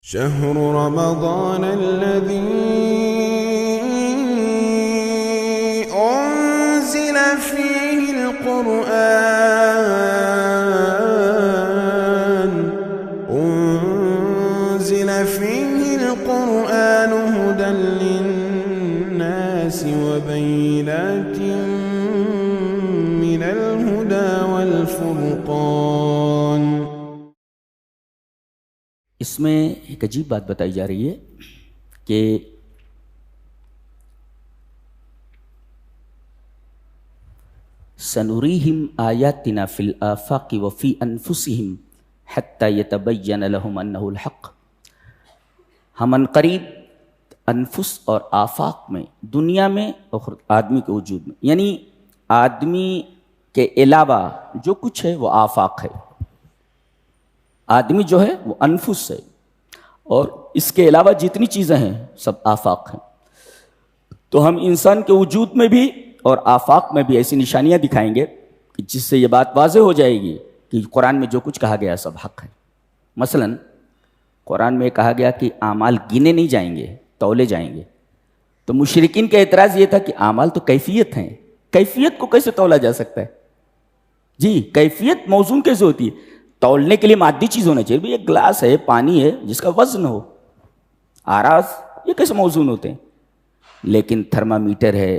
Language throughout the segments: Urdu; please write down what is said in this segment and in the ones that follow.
شهر رمضان الذي أنزل فيه القرآن هدى للناس وبينات من الهدى والفرقان. اس میں ایک عجیب بات بتائی جا رہی ہے کہ سنریہم آیاتنا فی الآفاق وفی انفسہم حتی یتبین لہم انہ الحق. ہم عنقریب انفس اور آفاق میں، دنیا میں اور آدمی کے وجود میں، یعنی آدمی کے علاوہ جو کچھ ہے وہ آفاق ہے. آدمی جو ہے وہ انفس ہے اور اس کے علاوہ جتنی چیزیں ہیں سب آفاق ہیں. تو ہم انسان کے وجود میں بھی اور آفاق میں بھی ایسی نشانیاں دکھائیں گے کہ جس سے یہ بات واضح ہو جائے گی کہ قرآن میں جو کچھ کہا گیا سب حق ہے. مثلا قرآن میں کہا گیا کہ اعمال گنے نہیں جائیں گے، تولے جائیں گے. تو مشرکین کا اعتراض یہ تھا کہ اعمال تو کیفیت ہیں، کیفیت کو کیسے تولا جا سکتا ہے؟ جی، کیفیت موزون کیسے ہوتی ہے؟ تولنے کے لیے مادی چیز ہونا چاہیے. ایک گلاس ہے، پانی ہے جس کا وزن ہو. آراز یہ کیسے موزون ہوتے ہیں؟ لیکن تھرمامیٹر ہے،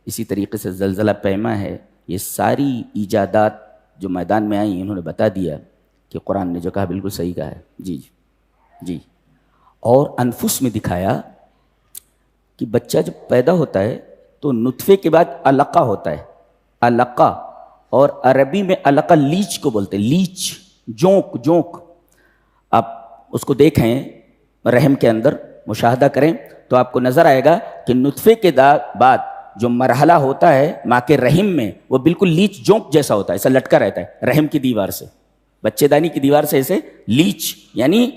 اسی طریقے سے زلزلہ پیما ہے. یہ ساری ایجادات جو میدان میں آئیں انہوں نے بتا دیا کہ قرآن نے جو کہا بالکل صحیح کہا ہے. جی جی جی. اور انفس میں دکھایا کہ بچہ جب پیدا ہوتا ہے تو نطفے کے بعد علقہ ہوتا ہے. علقہ، اور عربی میں علقہ لیچ کو بولتے ہیں. لیچ، جونک. آپ اس کو دیکھیں رحم کے اندر، مشاہدہ کریں تو آپ کو نظر آئے گا کہ نطفے کے بعد جو مرحلہ ہوتا ہے ماں کے رحم میں وہ بالکل لیچ جونک جیسا ہوتا ہے، ایسا لٹکا رہتا ہے رحم کی دیوار سے، بچے دانی کی دیوار سے ایسے لیچ یعنی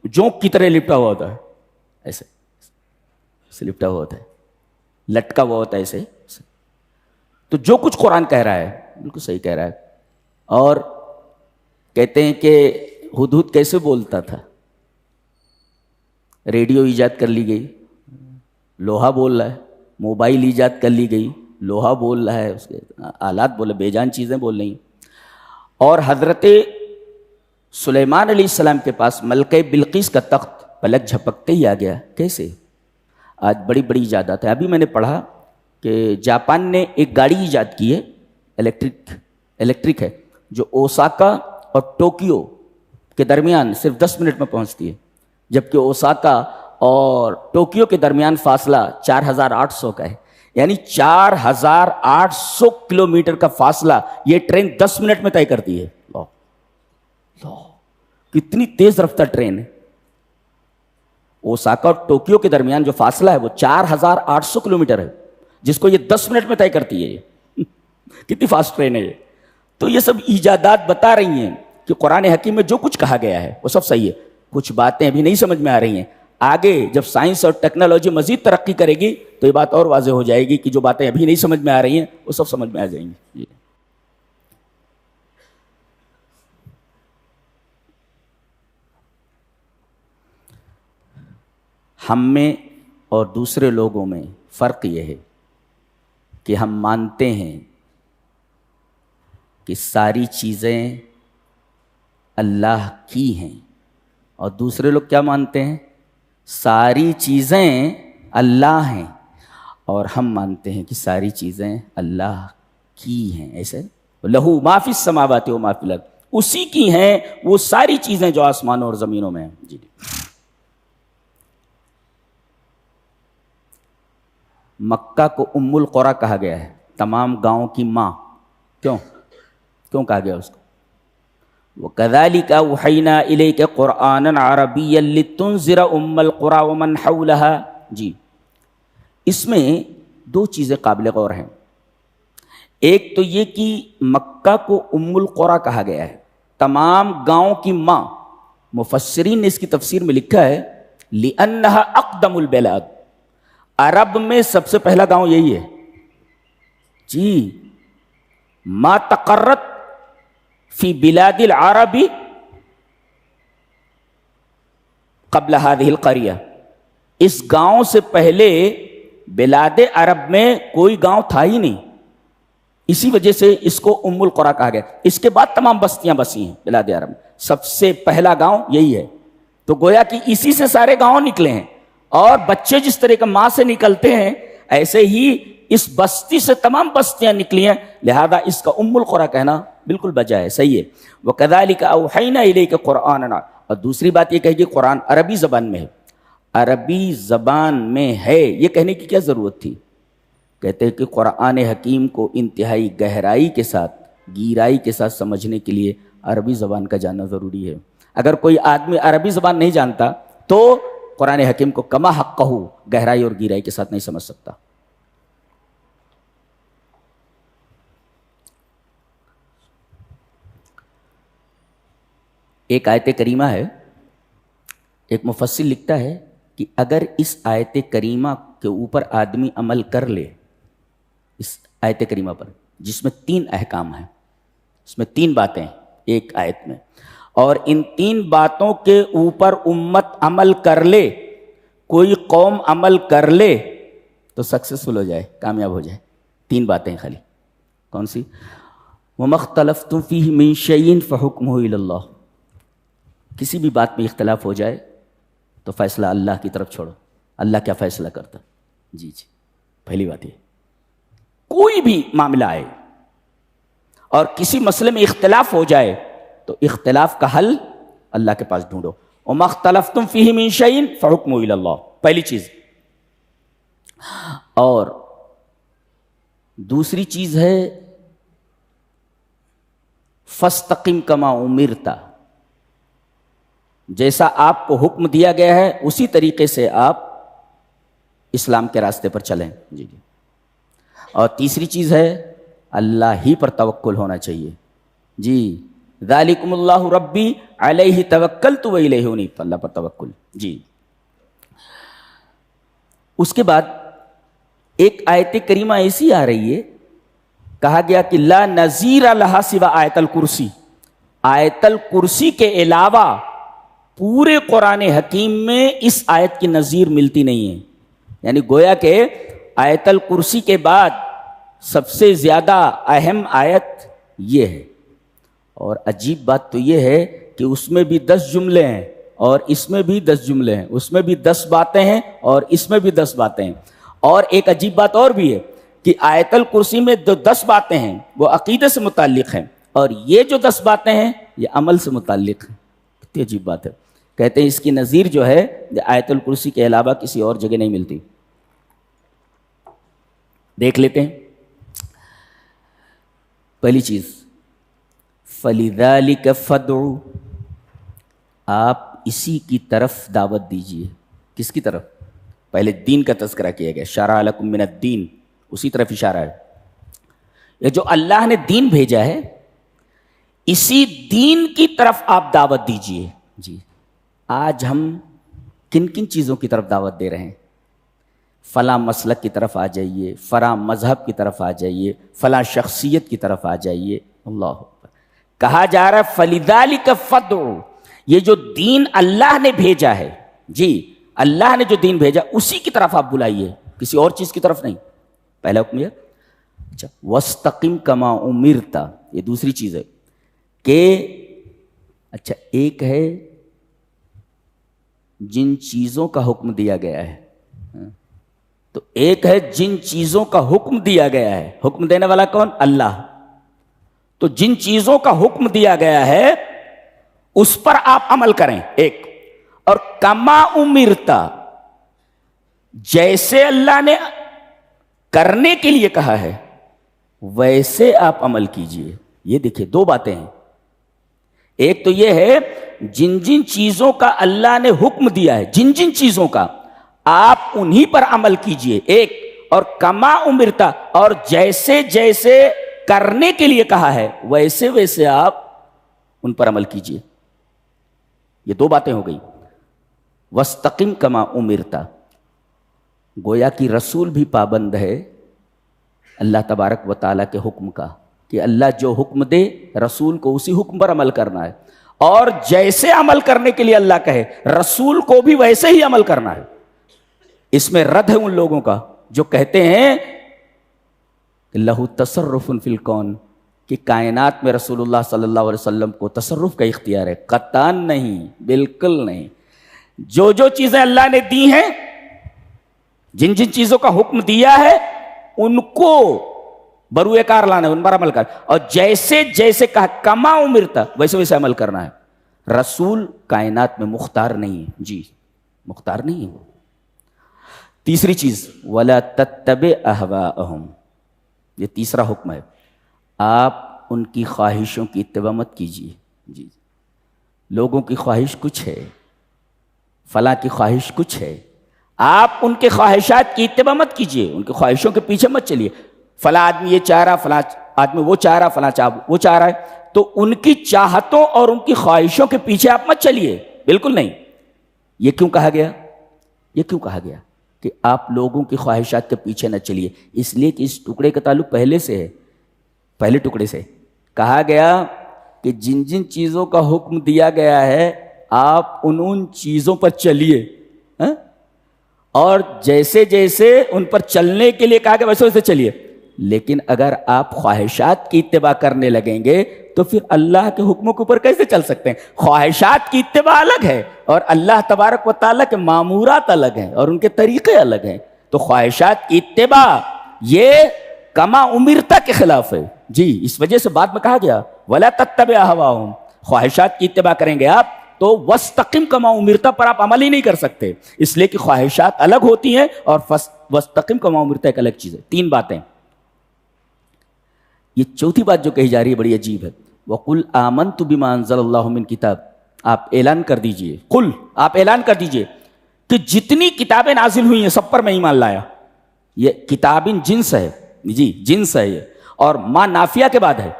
جونک کی طرح لپٹا ہوا ہوتا ہے. ایسے لپٹا ہوا ہوتا ہے، لٹکا ہوا ہوتا ہے ایسے. تو جو کچھ قرآن کہہ رہا ہے بالکل صحیح کہہ رہا ہے. اور کہتے ہیں کہ ہدہد کیسے بولتا تھا؟ ریڈیو ایجاد کر لی گئی، لوہا بول رہا ہے. موبائل ایجاد کر لی گئی، لوہا بول رہا ہے. اس کے آلات بولے، بے جان چیزیں بول رہی ہیں. اور حضرت سلیمان علیہ السلام کے پاس ملکہ بلقیس کا تخت پلک جھپکتے ہی آ گیا. کیسے؟ آج بڑی بڑی ایجادات ہیں. ابھی میں نے پڑھا کہ جاپان نے ایک گاڑی ایجاد کی ہے، الیکٹرک ہے، جو اوساکا اور ٹوکیو کے درمیان صرف 10 منٹ میں پہنچتی ہے، جبکہ اوساکا اور ٹوکیو کے درمیان فاصلہ 4800 کا ہے. یعنی 4800 کلومیٹر کا فاصلہ یہ ٹرین 10 منٹ میں طے کرتی ہے. کتنی تیز رفتار ٹرین ہے. اوساکا اور ٹوکیو کے درمیان جو فاصلہ ہے وہ 4800 کلومیٹر ہے، جس کو یہ 10 منٹ میں طے کرتی ہے. کتنی فاسٹ ٹرین ہے یہ. تو یہ سب ایجادات بتا رہی ہیں کہ قرآن حکیم میں جو کچھ کہا گیا ہے وہ سب صحیح ہے. کچھ باتیں ابھی نہیں سمجھ میں آ رہی ہیں. آگے جب سائنس اور ٹیکنالوجی مزید ترقی کرے گی تو یہ بات اور واضح ہو جائے گی کہ جو باتیں ابھی نہیں سمجھ میں آ رہی ہیں وہ سب سمجھ میں آ جائیں گی. ہم میں اور دوسرے لوگوں میں فرق یہ ہے کہ ہم مانتے ہیں کہ ساری چیزیں اللہ کی ہیں، اور دوسرے لوگ کیا مانتے ہیں؟ ساری چیزیں اللہ ہیں، اور ہم مانتے ہیں کہ ساری چیزیں اللہ کی ہیں. ایسے لہو ما فی السماوات و ما فی الارض، اسی کی ہیں وہ ساری چیزیں جو آسمانوں اور زمینوں میں ہیں. جی. مکہ کو ام القری کہا گیا ہے، تمام گاؤں کی ماں. کیوں کہا گیا اس کو؟ وَكَذَلِكَ أَوْحَيْنَا إِلَيْكَ قُرْآنًا عَرَبِيًّا لِتُنذِرَ أُمَّ الْقُرَىٰ وَمَنْ حَوْلَهَا. جی، اس میں دو چیزیں قابل غور ہیں. ایک تو یہ کہ مکہ کو ام القری کہا گیا ہے، تمام گاؤں کی ماں. مفسرین نے اس کی تفسیر میں لکھا ہے لِأَنَّهَا أَقْدَمُ الْبِلَادِ، عرب میں سب سے پہلا گاؤں یہی ہے. جی، ما تقرت فی بلاد العرب قبل هذه القريہ، اس گاؤں سے پہلے بلاد عرب میں کوئی گاؤں تھا ہی نہیں، اسی وجہ سے اس کو ام القریٰ کہا گیا۔ اس کے بعد تمام بستیاں بسی ہیں بلاد عرب میں، سب سے پہلا گاؤں یہی ہے۔ تو گویا کہ اسی سے سارے گاؤں نکلے ہیں، اور بچے جس طرح کا ماں سے نکلتے ہیں ایسے ہی اس بستی سے تمام بستیاں نکلی ہیں، لہذا اس کا ام القریٰ کہنا بالکل بجا ہے، صحیح ہے۔ وَكَذَلِكَ أَوْحَيْنَا إِلَيْكَ قُرْآنًا، اور دوسری بات یہ کہے گی قرآن عربی زبان میں ہے، عربی زبان میں ہے، یہ کہنے کی کیا ضرورت تھی؟ کہتے ہیں کہ قرآن حکیم کو انتہائی گہرائی کے ساتھ، گہرائی کے ساتھ سمجھنے کے لیے عربی زبان کا جاننا ضروری ہے۔ اگر کوئی آدمی عربی زبان نہیں جانتا تو قرآن حکیم کو کما حق کہو گہرائی اور گہرائی کے ساتھ نہیں سمجھ سکتا۔ ایک آیت کریمہ ہے، ایک مفسر لکھتا ہے کہ اگر اس آیت کریمہ کے اوپر آدمی عمل کر لے، اس آیت کریمہ پر جس میں 3 احکام ہیں، اس میں 3 باتیں ہیں ایک آیت میں، اور ان 3 باتوں کے اوپر امت عمل کر لے، کوئی قوم عمل کر لے تو سکسیسفل ہو جائے، کامیاب ہو جائے۔ 3 باتیں ہیں خالی، کون سی؟ وَمَا اخْتَلَفْتُمْ فِيهِ مِنْ شَيْءٍ فَحُكْمُهُ إِلَى اللَّهِ، کسی بھی بات میں اختلاف ہو جائے تو فیصلہ اللہ کی طرف چھوڑو، اللہ کیا فیصلہ کرتا۔ جی پہلی بات یہ، کوئی بھی معاملہ آئے اور کسی مسئلے میں اختلاف ہو جائے تو اختلاف کا حل اللہ کے پاس ڈھونڈو۔ وَمَا اخْتَلَفْتُمْ فِيهِ مِنْ شَيْءٍ فَحُكْمُهُ إِلَى اللَّهِ، پہلی چیز۔ اور دوسری چیز ہے فَاسْتَقِمْ كَمَا أُمِرْتَ، جیسا آپ کو حکم دیا گیا ہے اسی طریقے سے آپ اسلام کے راستے پر چلیں۔ جی اور تیسری چیز ہے اللہ ہی پر توکل ہونا چاہیے۔ جی ذالکم اللہ ربی علیہ توکلت والیہ انیب، اللہ پر توکل۔ جی اس کے بعد ایک آیت کریمہ ایسی آ رہی ہے، کہا گیا کہ لا نظیر لہا سوا آیت الکرسی، آیت الکرسی کے علاوہ پورے قرآن حکیم میں اس آیت کی نظیر ملتی نہیں ہے۔ یعنی گویا کہ آیت الکرسی کے بعد سب سے زیادہ اہم آیت یہ ہے، اور عجیب بات تو یہ ہے کہ اس میں بھی 10 جملے ہیں اور اس میں بھی 10 جملے ہیں، اس میں بھی 10 باتیں ہیں اور اس میں بھی 10 باتیں ہیں۔ اور ایک عجیب بات اور بھی ہے کہ آیت الکرسی میں جو 10 باتیں ہیں وہ عقیدے سے متعلق ہیں، اور یہ جو 10 باتیں ہیں یہ عمل سے متعلق ہیں۔ کتنی عجیب بات ہے۔ کہتے ہیں اس کی نظیر جو ہے آیت الکرسی کے علاوہ کسی اور جگہ نہیں ملتی۔ دیکھ لیتے ہیں۔ پہلی چیز فَلِذَلِكَ فَادْعُ، آپ اسی کی طرف دعوت دیجیے۔ کس کی طرف؟ پہلے دین کا تذکرہ کیا گیا، شرع لکم من الدین، اسی طرف اشارہ ہے۔ یہ جو اللہ نے دین بھیجا ہے اسی دین کی طرف آپ دعوت دیجیے۔ جی آج ہم کن کن چیزوں کی طرف دعوت دے رہے ہیں؟ فلاں مسلک کی طرف آ جائیے، فلاں مذہب کی طرف آ جائیے، فلاں شخصیت کی طرف آ جائیے۔ اللہ اکبر۔ کہا جا رہا ہے فَلِذَلِكَ فَادْعُ، یہ جو دین اللہ نے بھیجا ہے، جی اللہ نے جو دین بھیجا اسی کی طرف آپ بلائیے، کسی اور چیز کی طرف نہیں۔ پہلا حکم یہ۔ اچھا وَاسْتَقِمْ كَمَا أُمِرْتَ، یہ دوسری چیز ہے کہ اچھا ایک ہے جن چیزوں کا حکم دیا گیا ہے، تو ایک ہے جن چیزوں کا حکم دیا گیا ہے، حکم دینے والا کون؟ اللہ۔ تو جن چیزوں کا حکم دیا گیا ہے اس پر آپ عمل کریں، ایک۔ اور کما امرتا، جیسے اللہ نے کرنے کے لیے کہا ہے ویسے آپ عمل کیجئے۔ یہ دیکھیے 2 باتیں ہیں۔ ایک تو یہ ہے جن جن چیزوں کا اللہ نے حکم دیا ہے، جن جن چیزوں کا، آپ انہی پر عمل کیجئے، ایک۔ اور کما امرتا، اور جیسے جیسے کرنے کے لیے کہا ہے ویسے ویسے آپ ان پر عمل کیجئے۔ یہ 2 باتیں ہو گئی۔ وَاسْتَقِمْ كَمَا أُمِرْتَ، گویا کہ رسول بھی پابند ہے اللہ تبارک و تعالیٰ کے حکم کا، کہ اللہ جو حکم دے رسول کو اسی حکم پر عمل کرنا ہے، اور جیسے عمل کرنے کے لیے اللہ کہے رسول کو بھی ویسے ہی عمل کرنا ہے. اس میں رد ہے ان لوگوں کا جو کہتے ہیں لہو تصرف فی الکون کہ کائنات میں رسول اللہ صلی اللہ علیہ وسلم کو تصرف کا اختیار ہے. قطعاً نہیں، بالکل نہیں. جو جو چیزیں اللہ نے دی ہیں، جن جن چیزوں کا حکم دیا ہے ان کو بروئے کار لانا ہے، ان پر عمل کرنا، اور جیسے جیسے کہا کما امرتا ویسے ویسے عمل کرنا ہے. رسول کائنات میں مختار نہیں ہے، جی مختار نہیں ہے. تیسری چیز وَلَا تَتَّبِعْ أَهْوَاءَهُمْ، یہ تیسرا حکم ہے. آپ ان کی خواہشوں کی اتباع مت کیجیے. جی لوگوں کی خواہش کچھ ہے، فلاں کی خواہش کچھ ہے، آپ ان کے خواہشات کی اتباع مت کیجیے، ان کی خواہشوں کے پیچھے مت چلیے. فلاں آدمی یہ چاہ رہا، فلاں آدمی وہ چاہ رہا، فلاں وہ چاہ رہا ہے، تو ان کی چاہتوں اور ان کی خواہشوں کے پیچھے آپ مت چلیے، بالکل نہیں. یہ کیوں کہا گیا؟ یہ کیوں کہا گیا کہ آپ لوگوں کی خواہشات کے پیچھے نہ چلیے؟ اس لیے کہ اس ٹکڑے کا تعلق پہلے سے ہے. پہلے ٹکڑے سے کہا گیا کہ جن جن چیزوں کا حکم دیا گیا ہے آپ ان چیزوں پر چلیے، اور جیسے جیسے ان پر چلنے کے لیے کہا گیا ویسے ویسے چلیے. لیکن اگر آپ خواہشات کی اتباع کرنے لگیں گے تو پھر اللہ کے حکموں کے اوپر کیسے چل سکتے ہیں؟ خواہشات کی اتباع الگ ہے اور اللہ تبارک و تعالیٰ کے مامورات الگ ہیں اور ان کے طریقے الگ ہیں. تو خواہشات کی اتباع یہ کما امرتا کے خلاف ہے. جی اس وجہ سے بعد میں کہا گیا وَلَا تَتَّبِعْ أَهْوَاءَهُمْ، خواہشات کی اتباع کریں گے آپ تو وَاسْتَقِمْ كَمَا أُمِرْتَ پر آپ عمل ہی نہیں کر سکتے، اس لیے کہ خواہشات الگ ہوتی ہیں اور وَاسْتَقِمْ كَمَا أُمِرْتَ ایک الگ چیز ہے. تین باتیں. یہ چوتھی بات جو کہی جا رہی ہے بڑی عجیب ہے. وَقُلْ آمَنْتُ بِمَا أَنزَلَ اللَّهُ مِنْ کتاب، آپ اعلان کر دیجئے، قل آپ اعلان کر دیجئے کہ جتنی کتابیں نازل ہوئی ہیں سب پر میں ایمان لایا. یہ کتابیں جنس ہے، جی جنس ہے یہ، اور ما نافیہ کے بعد ہے،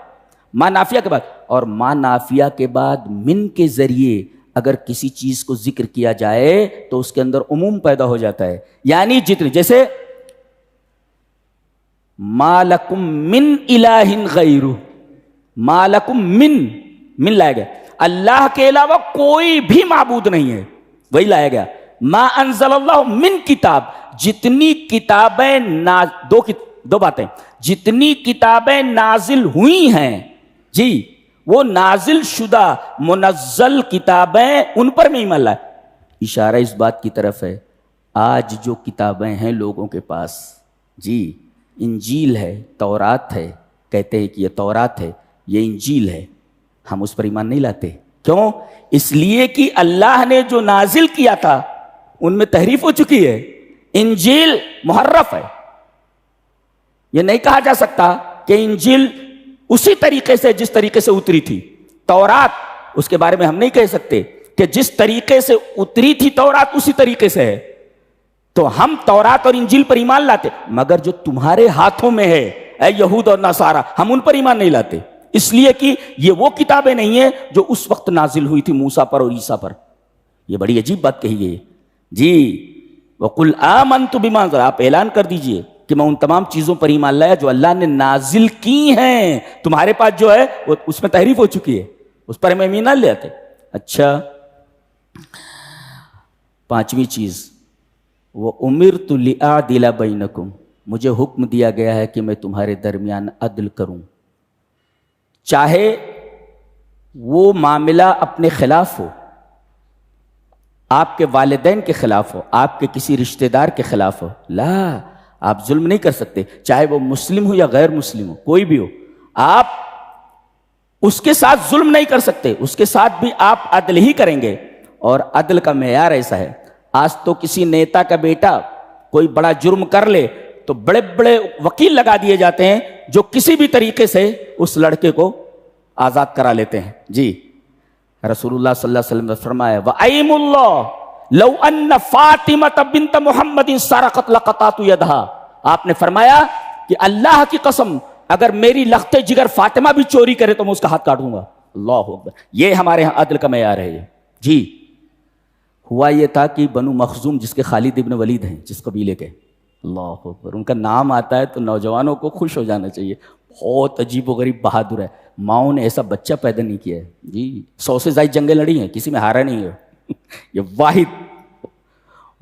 ما نافیہ کے بعد، اور ما نافیہ کے بعد من کے ذریعے اگر کسی چیز کو ذکر کیا جائے تو اس کے اندر عموم پیدا ہو جاتا ہے. یعنی جتنی، جیسے ما لکم من الہ غیر، ما لکم من لایا گیا، اللہ کے علاوہ کوئی بھی معبود نہیں ہے، وہی لایا گیا. ما انزل اللہ من کتاب، جتنی کتابیں دو باتیں، جتنی کتابیں نازل ہوئی ہیں جی وہ نازل شدہ منزل کتابیں ان پر میں ایمان لائے. اشارہ اس بات کی طرف ہے آج جو کتابیں ہیں لوگوں کے پاس، جی انجیل ہے، تورات ہے، کہتے ہیں کہ یہ تورات ہے، یہ انجیل ہے، ہم اس پر ایمان نہیں لاتے. کیوں؟ اس لیے کہ اللہ نے جو نازل کیا تھا ان میں تحریف ہو چکی ہے. انجیل محرف ہے. یہ نہیں کہا جا سکتا کہ انجیل اسی طریقے سے جس طریقے سے اتری تھی. تورات اس کے بارے میں ہم نہیں کہہ سکتے کہ جس طریقے سے اتری تھی تورات اسی طریقے سے ہے. تو ہم تورات اور انجیل پر ایمان لاتے، مگر جو تمہارے ہاتھوں میں ہے اے یہود اور نصارہ، ہم ان پر ایمان نہیں لاتے، اس لیے کہ یہ وہ کتابیں نہیں ہیں جو اس وقت نازل ہوئی تھی موسیٰ پر اور عیسیٰ پر. یہ بڑی عجیب بات کہی گئی جی. وَقُلْ آمَنْتُ بِمَا أَنزَلَ، آپ اعلان کر دیجئے کہ میں ان تمام چیزوں پر ایمان لایا جو اللہ نے نازل کی ہیں. تمہارے پاس جو ہے وہ اس میں تحریف ہو چکی ہے، اس پر ہم ایمان لے آتے. اچھا پانچویں چیز وَأُمِرْتُ لِأَعْدِلَ بَيْنَكُمْ، مجھے حکم دیا گیا ہے کہ میں تمہارے درمیان عدل کروں، چاہے وہ معاملہ اپنے خلاف ہو، آپ کے والدین کے خلاف ہو، آپ کے کسی رشتہ دار کے خلاف ہو. لا، آپ ظلم نہیں کر سکتے، چاہے وہ مسلم ہو یا غیر مسلم ہو، کوئی بھی ہو، آپ اس کے ساتھ ظلم نہیں کر سکتے، اس کے ساتھ بھی آپ عدل ہی کریں گے. اور عدل کا معیار ایسا ہے، آج تو کسی نیتا کا بیٹا کوئی بڑا جرم کر لے تو بڑے بڑے وکیل لگا دیے جاتے ہیں جو کسی بھی طریقے سے اس لڑکے کو آزاد کرا لیتے ہیں. جی رسول اللہ صلی اللہ علیہ وسلم نے فرمایا وَأَيْمُ اللَّهِ لَوْ أَنَّ فَاطِمَةَ بِنْتَ مُحَمَّدٍ سَرَقَتْ لَقَطَعْتُ يَدَهَا، آپ نے فرمایا کہ اللہ کی قسم اگر میری لخت جگر فاطمہ بھی چوری کرے تو میں اس کا ہاتھ کاٹ دوں گا. اللہ اکبر. یہ ہمارے ہاں عدل کا معیار ہے. جی ہوا یہ تھا کہ بنو مخزوم جس کے خالد ابن ولید ہیں، جس قبیلے کے، اللہ اکبر، ان کا نام آتا ہے تو نوجوانوں کو خوش ہو جانا چاہیے. بہت عجیب و غریب بہادر ہے. ماؤں نے ایسا بچہ پیدا نہیں کیا ہے جی. 100 سے زائد جنگیں لڑی ہیں، کسی میں ہارا نہیں ہے. یہ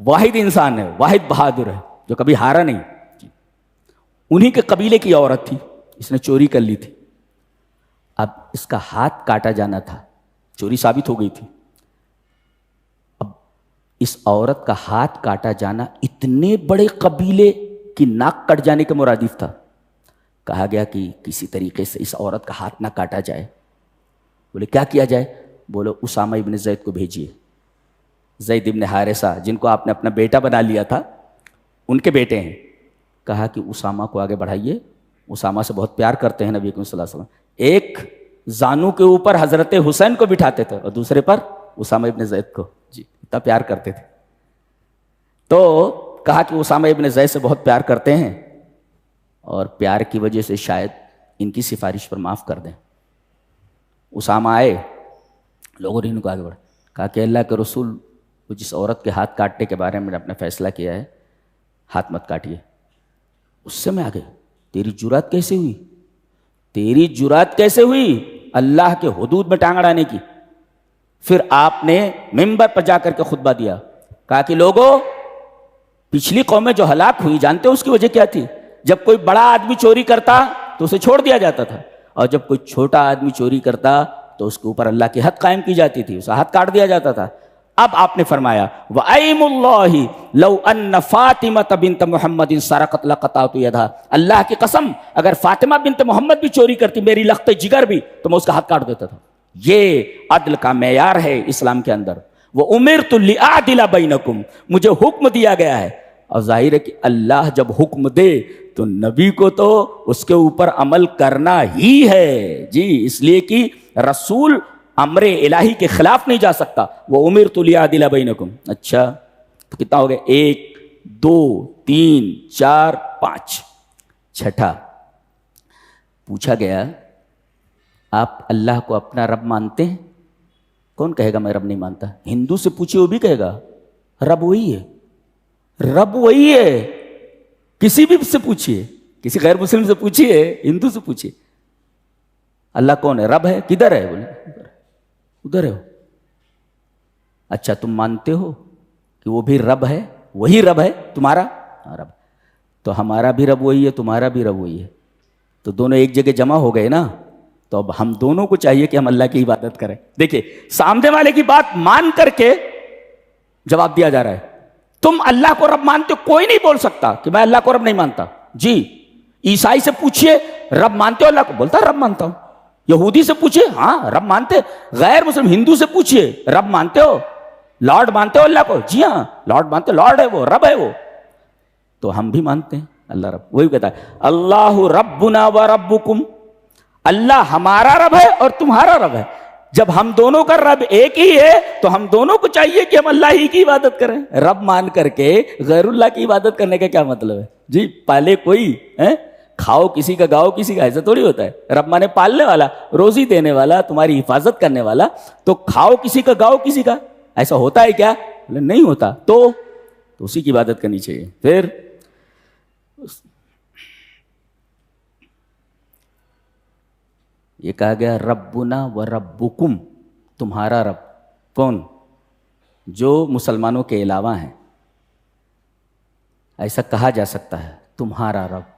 واحد انسان ہے، واحد بہادر ہے جو کبھی ہارا نہیں جی. انہی کے قبیلے کی عورت تھی، اس نے چوری کر لی تھی. اب اس کا ہاتھ کاٹا جانا تھا، چوری ثابت ہو گئی تھی. اب اس عورت کا ہاتھ کاٹا جانا اتنے بڑے قبیلے کی ناک کٹ جانے کے مرادف تھا. کہا گیا کہ کسی طریقے سے اس عورت کا ہاتھ نہ کاٹا جائے. بولے کیا کیا جائے؟ بولو اسامہ ابن زید کو بھیجیے. زید ابن حارثہ جن کو آپ نے اپنا بیٹا بنا لیا تھا، ان کے بیٹے ہیں. کہا کہ اسامہ کو آگے بڑھائیے، اسامہ سے بہت پیار کرتے ہیں نبی کریم صلی اللہ علیہ وسلم. ایک زانو کے اوپر حضرت حسین کو بٹھاتے تھے اور دوسرے پر اسامہ ابن زید کو جی، اتنا پیار کرتے تھے. تو کہا کہ اسامہ ابن زید سے بہت پیار کرتے ہیں اور پیار کی وجہ سے شاید ان کی سفارش پر معاف کر دیں. اسامہ آئے، لوگوں نے ان کو آگے بڑھا. کہا کہ اللہ کے رسول، جس عورت کے ہاتھ کاٹنے کے بارے میں اپنا فیصلہ کیا ہے، ہاتھ مت کاٹیے. اس سے میں آگے، تیری جرات کیسے ہوئی؟ تیری جرات کیسے ہوئی اللہ کے حدود میں ٹانگ اڑانے کی؟ پھر آپ نے ممبر پر جا کر کے خطبہ دیا. کہا کہ لوگوں، پچھلی قومیں جو ہلاک ہوئی جانتے ہو اس کی وجہ کیا تھی؟ جب کوئی بڑا آدمی چوری کرتا تو اسے چھوڑ دیا جاتا تھا، اور جب کوئی چھوٹا آدمی چوری کرتا تو اس کے اوپر اللہ کی حد قائم کی جاتی تھی، اسے ہاتھ کاٹ دیا جاتا تھا. اب آپ نے فرمایا وَأَيْمُ اللَّهِ لَوْ أَنَّ فَاطِمَةَ بِنْتَ مُحَمَّدٍ سَرَقَتْ لَقَطَعْتُ يَدَهَا. اللہ کی قسم، اگر فاطمہ بنت محمد بھی چوری کرتی، میری لخت جگر بھی، تو میں اس کا ہاتھ کاٹ دیتا تھا. یہ عدل کا معیار ہے اسلام کے اندر. وَأُمِرْتُ لِأَعْدِلَ بَيْنَكُمْ، مجھے حکم دیا گیا ہے. اور ظاہر ہے کہ اللہ جب حکم دے تو نبی کو تو اس کے اوپر عمل کرنا ہی ہے جی. اس لیے کہ رسول امر الہی کے خلاف نہیں جا سکتا. وہ امرت لیعدل بینکم. اچھا تو کتنا ہو گیا؟ 1 2 3 4 5. چھٹا پوچھا گیا آپ اللہ کو اپنا رب مانتے ہیں؟ کون کہے گا میں رب نہیں مانتا؟ ہندو سے پوچھے وہ بھی کہے گا رب وہی ہے، رب وہی ہے. کسی بھی سے پوچھئے، کسی غیر مسلم سے پوچھئے، ہندو سے پوچھئے اللہ کون ہے، رب ہے، کدھر ہے؟ بولے ادھر ہے. اچھا تم مانتے ہو کہ وہ بھی رب ہے، وہی رب ہے تمہارا؟ رب تو ہمارا بھی رب وہی ہے، تمہارا بھی رب وہی ہے، تو دونوں ایک جگہ جمع ہو گئے نا. تو اب ہم دونوں کو چاہیے کہ ہم اللہ کی عبادت کریں. دیکھیں سامنے والے کی بات مان کر کے جواب دیا جا رہا ہے. تم اللہ کو رب مانتے ہو، کوئی نہیں بول سکتا کہ میں اللہ کو رب نہیں مانتا جی. عیسائی سے پوچھئے رب مانتے ہو اللہ کو؟ بولتا رب مانتا ہوں. یہودی سے پوچھئے ہاں رب مانتے. غیر مسلم ہندو سے پوچھئے رب مانتے ہو، لارڈ مانتے ہو اللہ کو؟ جی ہاں لارڈ مانتے، لارڈ ہے وہ، رب ہے وہ. تو ہم بھی مانتے ہیں اللہ رب. وہی کہتا ہے اللہ ربنا و ربکم، اللہ ہمارا رب ہے اور تمہارا رب ہے. جب ہم دونوں کا رب ایک ہی ہے تو ہم دونوں کو چاہیے کہ ہم اللہ ہی کی عبادت کریں. رب مان کر کے غیر اللہ کی عبادت کرنے کا کیا مطلب ہے جی؟ پالے کوئی کھاؤ کسی کا گاؤ کسی کا، ایسا تھوڑی ہوتا ہے. رب مانے پالنے والا، روزی دینے والا، تمہاری حفاظت کرنے والا. تو کھاؤ کسی کا گاؤ کسی کا، ایسا ہوتا ہے کیا؟ نہیں ہوتا. تو اسی کی عبادت کرنی چاہیے. پھر یہ کہا گیا ربنا و ربکم، تمہارا رب. کون؟ جو مسلمانوں کے علاوہ ہیں. ایسا کہا جا سکتا ہے تمہارا رب،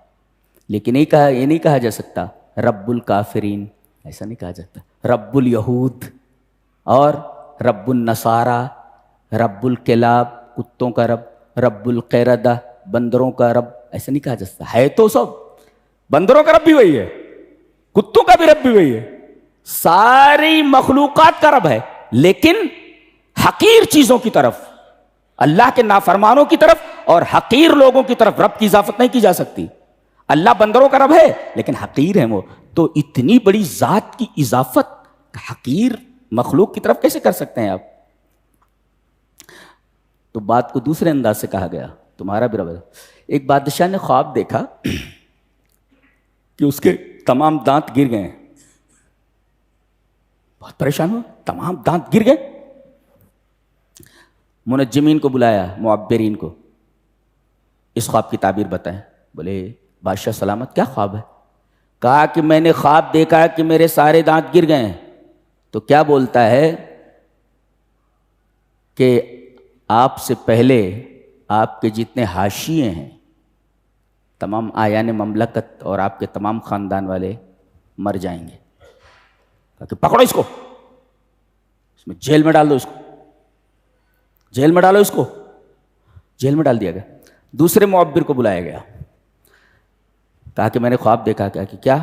لیکن یہ نہیں کہا جا سکتا رب الکافرین، ایسا نہیں کہا جاتا. رب الیہود اور رب النصارى، رب الکلاب کتوں کا رب، رب القردہ بندروں کا رب، ایسا نہیں کہا جا سکتا. ہے تو سب، بندروں کا رب بھی وہی ہے، کتوں کا بھی رب بھی وہی ہے، ساری مخلوقات کا رب ہے. لیکن حقیر چیزوں کی طرف، اللہ کے نافرمانوں کی طرف اور حقیر لوگوں کی طرف رب کی اضافت نہیں کی جا سکتی. اللہ بندروں کا رب ہے لیکن حقیر ہے وہ، تو اتنی بڑی ذات کی اضافت حقیر مخلوق کی طرف کیسے کر سکتے ہیں آپ؟ تو بات کو دوسرے انداز سے کہا گیا تمہارا بھی رب ہے. ایک بادشاہ نے خواب دیکھا کہ اس کے تمام دانت گر گئے ہیں. بہت پریشان ہوا، تمام دانت گر گئے. منجمین کو بلایا، معبرین کو. اس خواب کی تعبیر بتائیں. بولے بادشاہ سلامت کیا خواب ہے؟ کہا کہ میں نے خواب دیکھا کہ میرے سارے دانت گر گئے ہیں. تو کیا بولتا ہے کہ آپ سے پہلے آپ کے جتنے حاشیے ہیں تمام آیان مملکت اور آپ کے تمام خاندان والے مر جائیں گے. کہا کہ پکڑو اس کو، اس میں جیل میں ڈال دو، اس کو جیل میں ڈالو، اس کو جیل میں ڈال دیا گیا. دوسرے معبر کو بلایا گیا. کہا کہ میں نے خواب دیکھا. کہا کہ کیا؟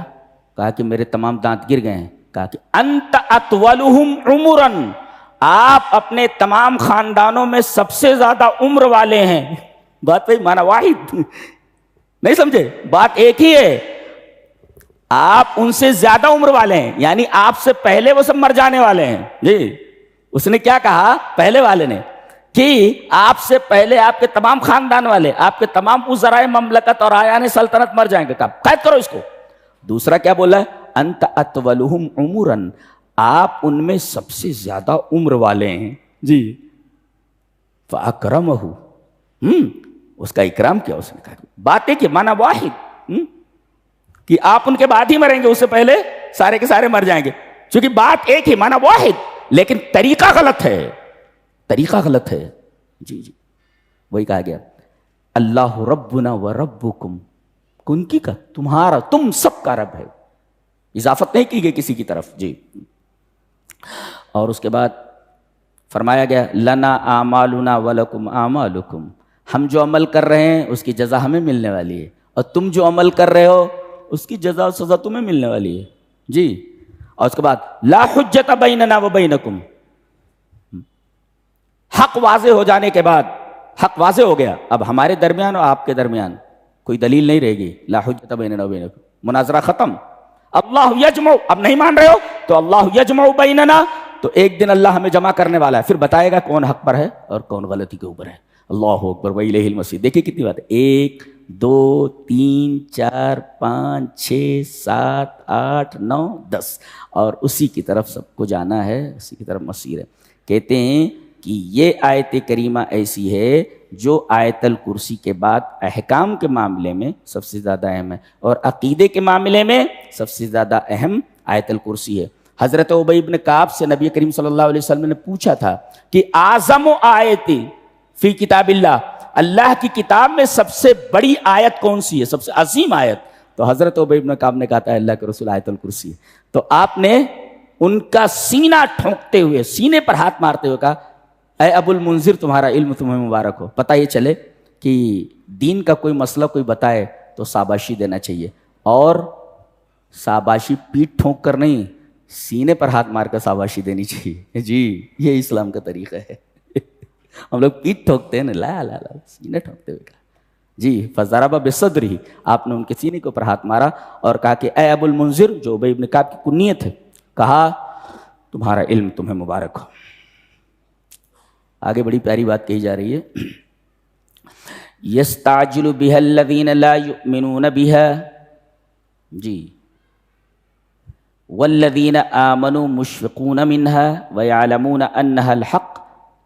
کہا کہ میرے تمام دانت گر گئے ہیں. کہا کہ انت اطولہم عمرا، آپ اپنے تمام خاندانوں میں سب سے زیادہ عمر والے ہیں. بات وہی، مانا واحد. نہیں سمجھے؟ بات ایک ہی ہے، آپ ان سے زیادہ عمر والے ہیں، یعنی آپ سے پہلے وہ سب مر جانے والے ہیں. جی اس نے کیا کہا پہلے والے نے کہ آپ سے پہلے آپ کے تمام خاندان والے، آپ کے تمام وزرائے مملکت اور آیان سلطنت مر جائیں گے. کہا قید کرو اس کو. دوسرا کیا بولا ہے؟ انت اطولہم عمرا، آپ ان میں سب سے زیادہ عمر والے ہیں. جی فاکرمہ، اس کا اکرام کیا. اس نے کہا باتیں کہ مانا واحد، کہ آپ ان کے بعد ہی مریں گے، اس سے پہلے سارے کے سارے مر جائیں گے. چونکہ بات ایک ہی، مانا واحد، لیکن طریقہ غلط ہے، طریقہ غلط ہے. جی جی وہی کہا گیا اللہ ربنا و ربکم، کن کی کا تمہارا، تم سب کا رب ہے. اضافت نہیں کی گئی کسی کی طرف. جی اور اس کے بعد فرمایا گیا لنا اعمالنا ولکم اعمالکم، ہم جو عمل کر رہے ہیں اس کی جزا ہمیں ملنے والی ہے، اور تم جو عمل کر رہے ہو اس کی جزا و سزا تمہیں ملنے والی ہے. جی اور اس کے بعد لا حجت بیننا و بینکم، حق واضح ہو جانے کے بعد، حق واضح ہو گیا، اب ہمارے درمیان اور آپ کے درمیان کوئی دلیل نہیں رہے گی. لا حجت بیننا و بینکم، مناظرہ ختم. اللہ یجمع، اب نہیں مان رہے ہو تو اللہ یجمع بیننا، تو ایک دن اللہ ہمیں جمع کرنے والا ہے، پھر بتائے گا کون حق پر ہے اور کون غلطی کے اوپر ہے. اللہ اکبر و الیہ المصیر. دیکھیے کتنی بات ہے، 1 2 3 4 5 6 7 8 9 10، اور اسی کی طرف سب کو جانا ہے، اسی کی طرف مصیر ہے. کہتے ہیں کہ یہ آیت کریمہ ایسی ہے جو آیت الکرسی کے بعد احکام کے معاملے میں سب سے زیادہ اہم ہے، اور عقیدے کے معاملے میں سب سے زیادہ اہم آیت الکرسی ہے. حضرت ابی بن کعب سے نبی کریم صلی اللہ علیہ وسلم نے پوچھا تھا کہ اعظم آیت فی کتاب اللہ، اللہ کی کتاب میں سب سے بڑی آیت کون سی ہے، سب سے عظیم آیت؟ تو حضرت ابی بن کعب نے کہا تھا اللہ کے رسول آیت الکرسی ہے. تو آپ نے ان کا سینہ ٹھونکتے ہوئے، سینے پر ہاتھ مارتے ہوئے کہا اے ابو المنذر تمہارا علم تمہیں مبارک ہو. پتہ یہ چلے کہ دین کا کوئی مسئلہ کوئی بتائے تو شاباشی دینا چاہیے، اور شاباشی پیٹھ ٹھونک کر نہیں، سینے پر ہاتھ مار کر شاباشی دینی چاہیے. جی یہ اسلام کا طریقہ ہے. ہم لوگ پیٹھ ٹھوکتے ہیں نا، لا لا لا، سینے ٹھوکتے ہوئے کہا جی فضرب بصدرہ، آپ نے ان کے سینے کے اوپر ہاتھ مارا اور کہا کہ اے ابو المنذر، جو ابی بن کعب کی کنیت ہے، کہا تمہارا علم تمہیں مبارک ہو. آگے بڑی پیاری بات کہی جا رہی ہے یستعجل بها الذین لا یؤمنون بها، جی والذین آمنوا مشفقون منها ویعلمون انها الحق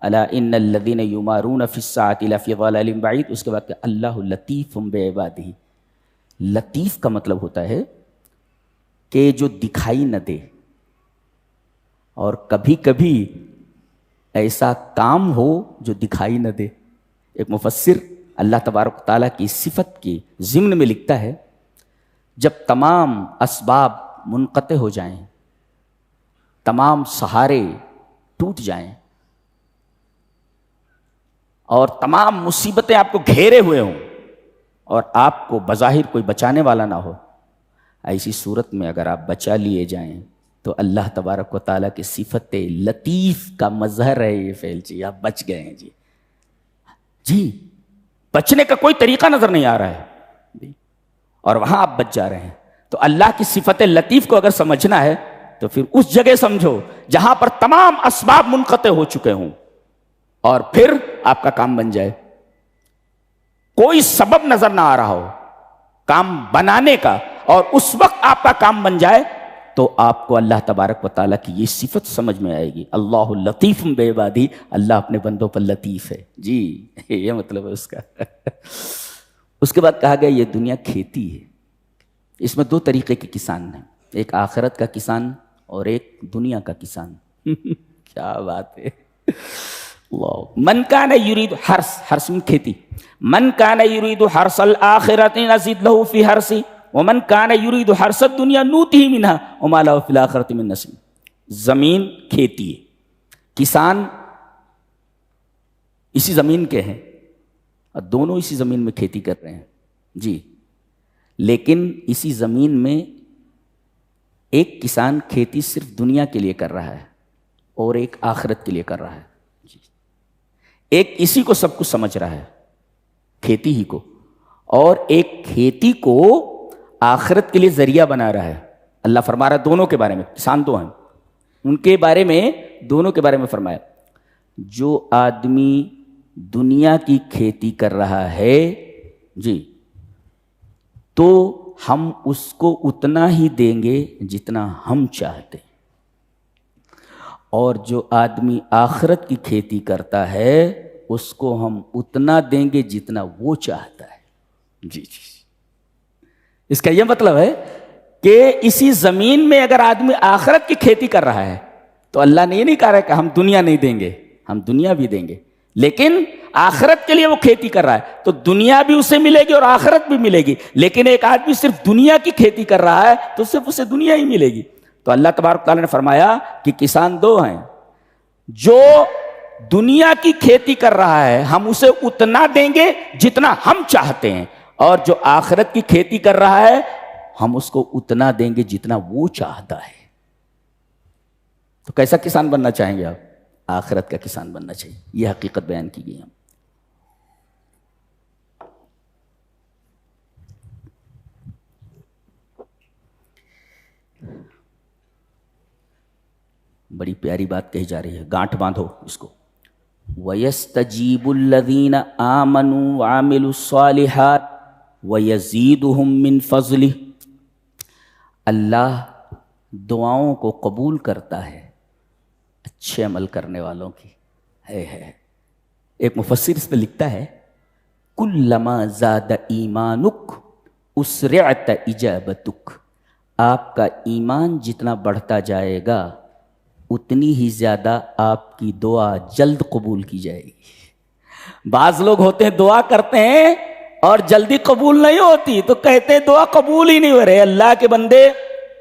الا ان الذین یمارون فی الساعة لفی ضلال بعید. اس کے بعد کہ اللہ لطیف بعبادہ. لطیف کا مطلب ہوتا ہے کہ جو دکھائی نہ دے، اور کبھی کبھی ایسا کام ہو جو دکھائی نہ دے. ایک مفسر اللہ تبارک و تعالیٰ کی صفت کی ضمن میں لکھتا ہے جب تمام اسباب منقطع ہو جائیں، تمام سہارے ٹوٹ جائیں، اور تمام مصیبتیں آپ کو گھیرے ہوئے ہوں، اور آپ کو بظاہر کوئی بچانے والا نہ ہو، ایسی صورت میں اگر آپ بچا لیے جائیں تو اللہ تبارک و تعالیٰ کی صفت لطیف کا مظہر ہے یہ فعل. جی آپ بچ گئے ہیں. جی جی بچنے کا کوئی طریقہ نظر نہیں آ رہا ہے، اور وہاں آپ بچ جا رہے ہیں. تو اللہ کی صفت لطیف کو اگر سمجھنا ہے تو پھر اس جگہ سمجھو جہاں پر تمام اسباب منقطع ہو چکے ہوں، اور پھر آپ کا کام بن جائے. کوئی سبب نظر نہ آ رہا ہو کام بنانے کا، اور اس وقت آپ کا کام بن جائے تو آپ کو اللہ تبارک و تعالیٰ کی یہ صفت سمجھ میں آئے گی. اللہ لطیف بعبادہ، اللہ اپنے بندوں پر لطیف ہے. جی یہ مطلب ہے اس کا. اس کے بعد کہا گیا یہ دنیا کھیتی ہے، اس میں دو طریقے کے کسان ہیں، ایک آخرت کا کسان اور ایک دنیا کا کسان۔ کیا بات ہے، اللہ۔ من کان یرید حرث میں کھیتی، من کان یرید حرث الآخرۃ نزد له فی حرثہ ومن کان یرید حرث الدنیا نؤتہ منھا وما لہ فی الآخرۃ من نصیب۔ زمین کھیتی ہے، کسان اسی زمین کے ہیں اور دونوں اسی زمین میں کھیتی کر رہے ہیں جی، لیکن اسی زمین میں ایک کسان کھیتی صرف دنیا کے لیے کر رہا ہے اور ایک آخرت کے لیے کر رہا ہے جی۔ ایک اسی کو سب کچھ سمجھ رہا ہے، کھیتی ہی کو، اور ایک کھیتی کو آخرت کے لیے ذریعہ بنا رہا ہے۔ اللہ فرما رہا ہے دونوں کے بارے میں، کسان دو ہیں ان کے بارے میں، دونوں کے بارے میں فرمایا جو آدمی دنیا کی کھیتی کر رہا ہے جی تو ہم اس کو اتنا ہی دیں گے جتنا ہم چاہتے ہیں، اور جو آدمی آخرت کی کھیتی کرتا ہے اس کو ہم اتنا دیں گے جتنا وہ چاہتا ہے جی جی۔ اس کا یہ مطلب ہے کہ اسی زمین میں اگر آدمی آخرت کی کھیتی کر رہا ہے تو اللہ نے یہ نہیں کہا کہ ہم دنیا نہیں دیں گے، ہم دنیا بھی دیں گے، لیکن آخرت کے لیے وہ کھیتی کر رہا ہے تو دنیا بھی اسے ملے گی اور آخرت بھی ملے گی۔ لیکن ایک آدمی صرف دنیا کی کھیتی کر رہا ہے تو صرف اسے دنیا ہی ملے گی۔ تو اللہ تبارک تعالیٰ نے فرمایا کہ کسان دو ہیں، جو دنیا کی کھیتی کر رہا ہے ہم اسے اتنا دیں گے جتنا ہم چاہتے ہیں، اور جو آخرت کی کھیتی کر رہا ہے ہم اس کو اتنا دیں گے جتنا وہ چاہتا ہے۔ تو کیسا کسان بننا چاہیں گے آپ؟ آخرت کا کسان بننا چاہیے، یہ حقیقت بیان کی گئی ہے۔ بڑی پیاری بات کہی جا رہی ہے، گانٹھ باندھو اس کو۔ وَيَسْتَجِيبُ الَّذِينَ آمَنُوا وَعَمِلُوا الصَّالِحَاتِ وَيَزِيدُهُم مِّن فَضْلِهِ۔ اللہ دعاؤں کو قبول کرتا ہے اچھے عمل کرنے والوں کی ہے۔ ایک مفسر اس پہ لکھتا ہے کُلَّمَا زَادَ إِيمَانُكَ أُسْرِعْتَ إِجَابَتُكَ۔ آپ کا ایمان جتنا بڑھتا جائے گا اتنی ہی زیادہ آپ کی دعا جلد قبول کی جائے گی۔ بعض لوگ ہوتے ہیں دعا کرتے ہیں اور جلدی قبول نہیں ہوتی تو کہتے ہیں دعا قبول ہی نہیں ہو رہے۔ اللہ کے بندے،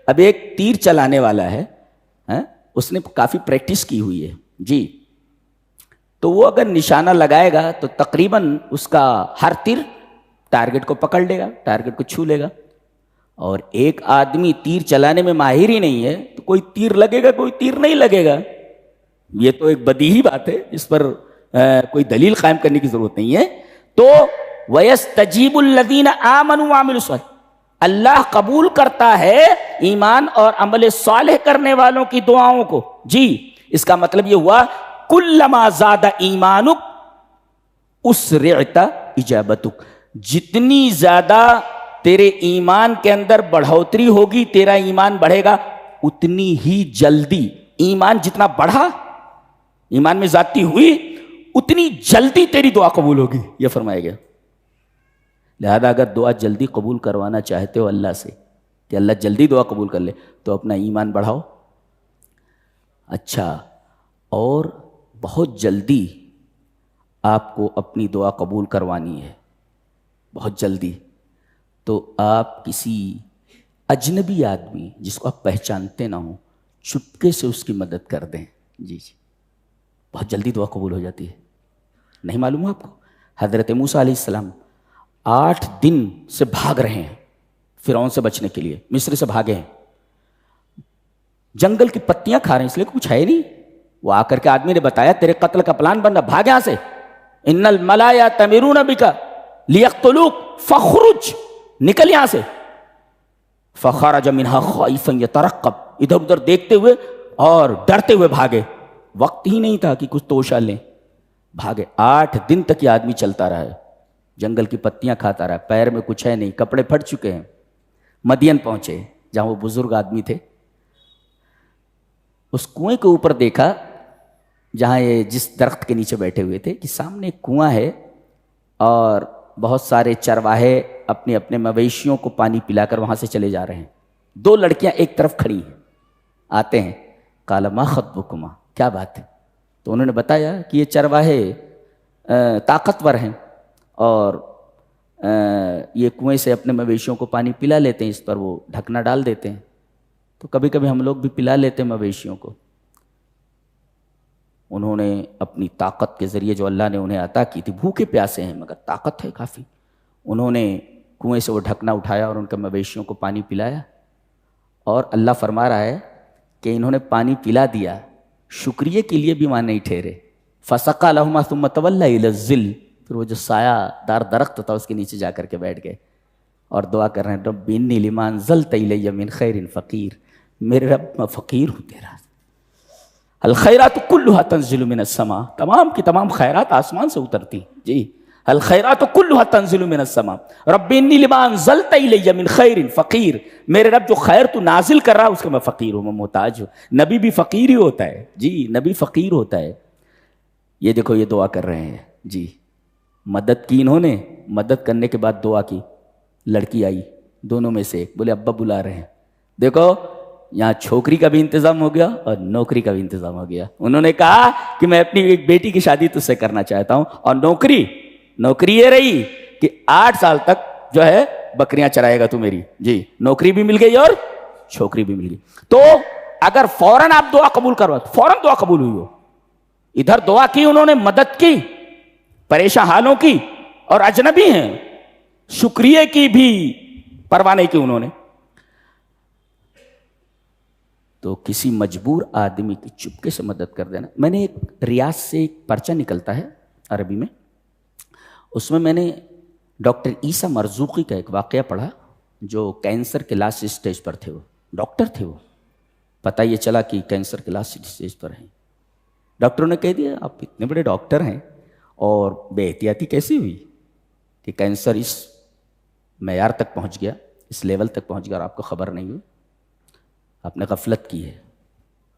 اب ایک تیر چلانے والا ہے، اس نے کافی پریکٹس کی ہوئی ہے جی، تو وہ اگر نشانہ لگائے گا تو تقریباً اس کا ہر تیر ٹارگٹ کو پکڑ لے گا، ٹارگٹ کو چھو لے گا۔ اور ایک آدمی تیر چلانے میں ماہر ہی نہیں ہے تو کوئی تیر لگے گا کوئی تیر نہیں لگے گا۔ یہ تو ایک بدیہی بات ہے، اس پر کوئی دلیل قائم کرنے کی ضرورت نہیں ہے۔ تو وَيَسْتَجِيبُ الَّذِينَ آمَنُوا وَعَمِلُوا الصَّالِحَاتِ، اللہ قبول کرتا ہے ایمان اور عمل صالح کرنے والوں کی دعاؤں کو جی۔ اس کا مطلب یہ ہوا کُلَّمَا زَادَ إِيمَانُكَ أُسْرِعْتَ إِجَابَتُكَ، جتنی زیادہ تیرے ایمان کے اندر بڑھوتری ہوگی، تیرا ایمان بڑھے گا، اتنی ہی جلدی ایمان جتنا بڑھا، ایمان میں زیادتی ہوئی، اتنی جلدی تیری دعا قبول ہوگی، یہ فرمایا گیا۔ لہذا اگر دعا جلدی قبول کروانا چاہتے ہو اللہ سے کہ اللہ جلدی دعا قبول کر لے تو اپنا ایمان بڑھاؤ۔ اچھا، اور بہت جلدی آپ کو اپنی دعا قبول کروانی ہے، بہت جلدی، تو آپ کسی اجنبی آدمی جس کو آپ پہچانتے نہ ہوں چپکے سے اس کی مدد کر دیں جی جی، بہت جلدی دعا قبول ہو جاتی ہے۔ نہیں معلوم ہے آپ کو؟ حضرت موسیٰ علیہ السلام 8 دن سے بھاگ رہے ہیں فرعون سے بچنے کے لیے، مصر سے بھاگے ہیں، جنگل کی پتیاں کھا رہے ہیں، اس لیے کچھ ہے نہیں۔ وہ آ کر کے آدمی نے بتایا تیرے قتل کا پلان بن رہا، بھاگ یہاں سے، ان الملا یأتمرون بک لیقتلوک فاخرج، نکل یہاں سے۔ فخرج منها خائفا یترقب، ادھر ادھر دیکھتے ہوئے اور ڈرتے ہوئے بھاگے، وقت ہی نہیں تھا کہ کچھ توشہ لیں، بھاگے۔ 8 دن تک یہ آدمی چلتا رہا ہے، جنگل کی پتیاں کھاتا رہا، پیر میں کچھ ہے نہیں، کپڑے پھٹ چکے ہیں۔ مدین پہنچے جہاں وہ بزرگ آدمی تھے، اس کنویں کے اوپر دیکھا جہاں یہ جس درخت کے نیچے بیٹھے ہوئے تھے کہ سامنے ایک کنواں ہے اور بہت سارے چرواہے اپنے اپنے مویشیوں کو پانی پلا کر وہاں سے چلے جا رہے ہیں. 2 لڑکیاں ایک طرف کھڑی ہیں, آتے ہیں, قال ما خطبکما, کیا بات ہے؟ تو انہوں نے بتایا کہ یہ چرواہے طاقتور ہیں اور یہ کنویں سے اپنے مویشیوں کو پانی پلا لیتے ہیں, اس پر وہ ڈھکنا ڈال دیتے ہیں, تو کبھی کبھی ہم لوگ بھی پلا لیتے ہیں مویشیوں کو. انہوں نے اپنی طاقت کے ذریعے جو اللہ نے انہیں عطا کی تھی, بھوکے پیاسے ہیں مگر طاقت ہے کافی, انہوں نے کنویں سے وہ ڈھکنا اٹھایا اور ان کے مویشیوں کو پانی پلایا. اور اللہ فرما رہا ہے کہ انہوں نے پانی پلا دیا, شکریہ کے لیے بھی وہاں نہیں ٹھہرے. فسقى لهما ثم تولى الى الظل, پھر وہ جو سایہ دار درخت تھا اس کے نیچے جا کر کے بیٹھ گئے اور دعا کر رہے ہیں, رب انی لما انزلت الی من خیر فقیر, میرے رب میں فقیر ہوں تیرا. الخیرات کلها تنزل من السماء, تمام کی تمام خیرات آسمان سے اترتی. جی, الخیرات کلها تنزل من السماء رب انی لما انزلت الی من خیر فقیر, میرے رب جو خیر تو نازل کر رہا اس کا میں فقیر ہوں, میں محتاج ہوں. نبی بھی فقیر ہی ہوتا ہے. جی, نبی فقیر ہوتا ہے. یہ دیکھو یہ دعا کر رہے ہیں. جی, مدد کی انہوں نے, مدد کرنے کے بعد دعا کی, لڑکی آئی, دونوں میں سے ایک, بولے ابا بلا رہے ہیں. دیکھو یہاں چھوکری کا بھی انتظام ہو گیا اور نوکری کا بھی انتظام ہو گیا. انہوں نے کہا کہ میں اپنی ایک بیٹی کی شادی تجھ سے کرنا چاہتا ہوں, اور نوکری یہ رہی کہ 8 سال تک جو ہے بکریاں چرائے گا تو میری. جی, نوکری بھی مل گئی اور چھوکری بھی مل گئی. تو اگر فوراً آپ دعا قبول کروا تو فوراً دعا قبول ہوئی ہو. ادھر دعا کی انہوں نے, مدد کی, پریشان حالوں کی, اور اجنبی ہیں, شکریہ کی بھی پرواہ نہیں کی انہوں نے. تو کسی مجبور آدمی کی چپکے سے مدد کر دینا. میں نے ایک ریاض سے ایک پرچہ نکلتا ہے عربی میں, اس میں نے ڈاکٹر عیسیٰ مرزوقی کا ایک واقعہ پڑھا جو کینسر کے لاسٹ اسٹیج پر تھے. وہ ڈاکٹر تھے, وہ پتہ یہ چلا کہ کینسر کے لاسٹ اسٹیج پر ہیں. ڈاکٹروں نے کہہ دیا آپ اتنے بڑے ڈاکٹر ہیں اور بے احتیاطی کیسی ہوئی کہ کینسر اس معیار تک پہنچ گیا, اس لیول تک پہنچ گیا اور آپ کو خبر نہیں ہوئی, آپ نے غفلت کی ہے,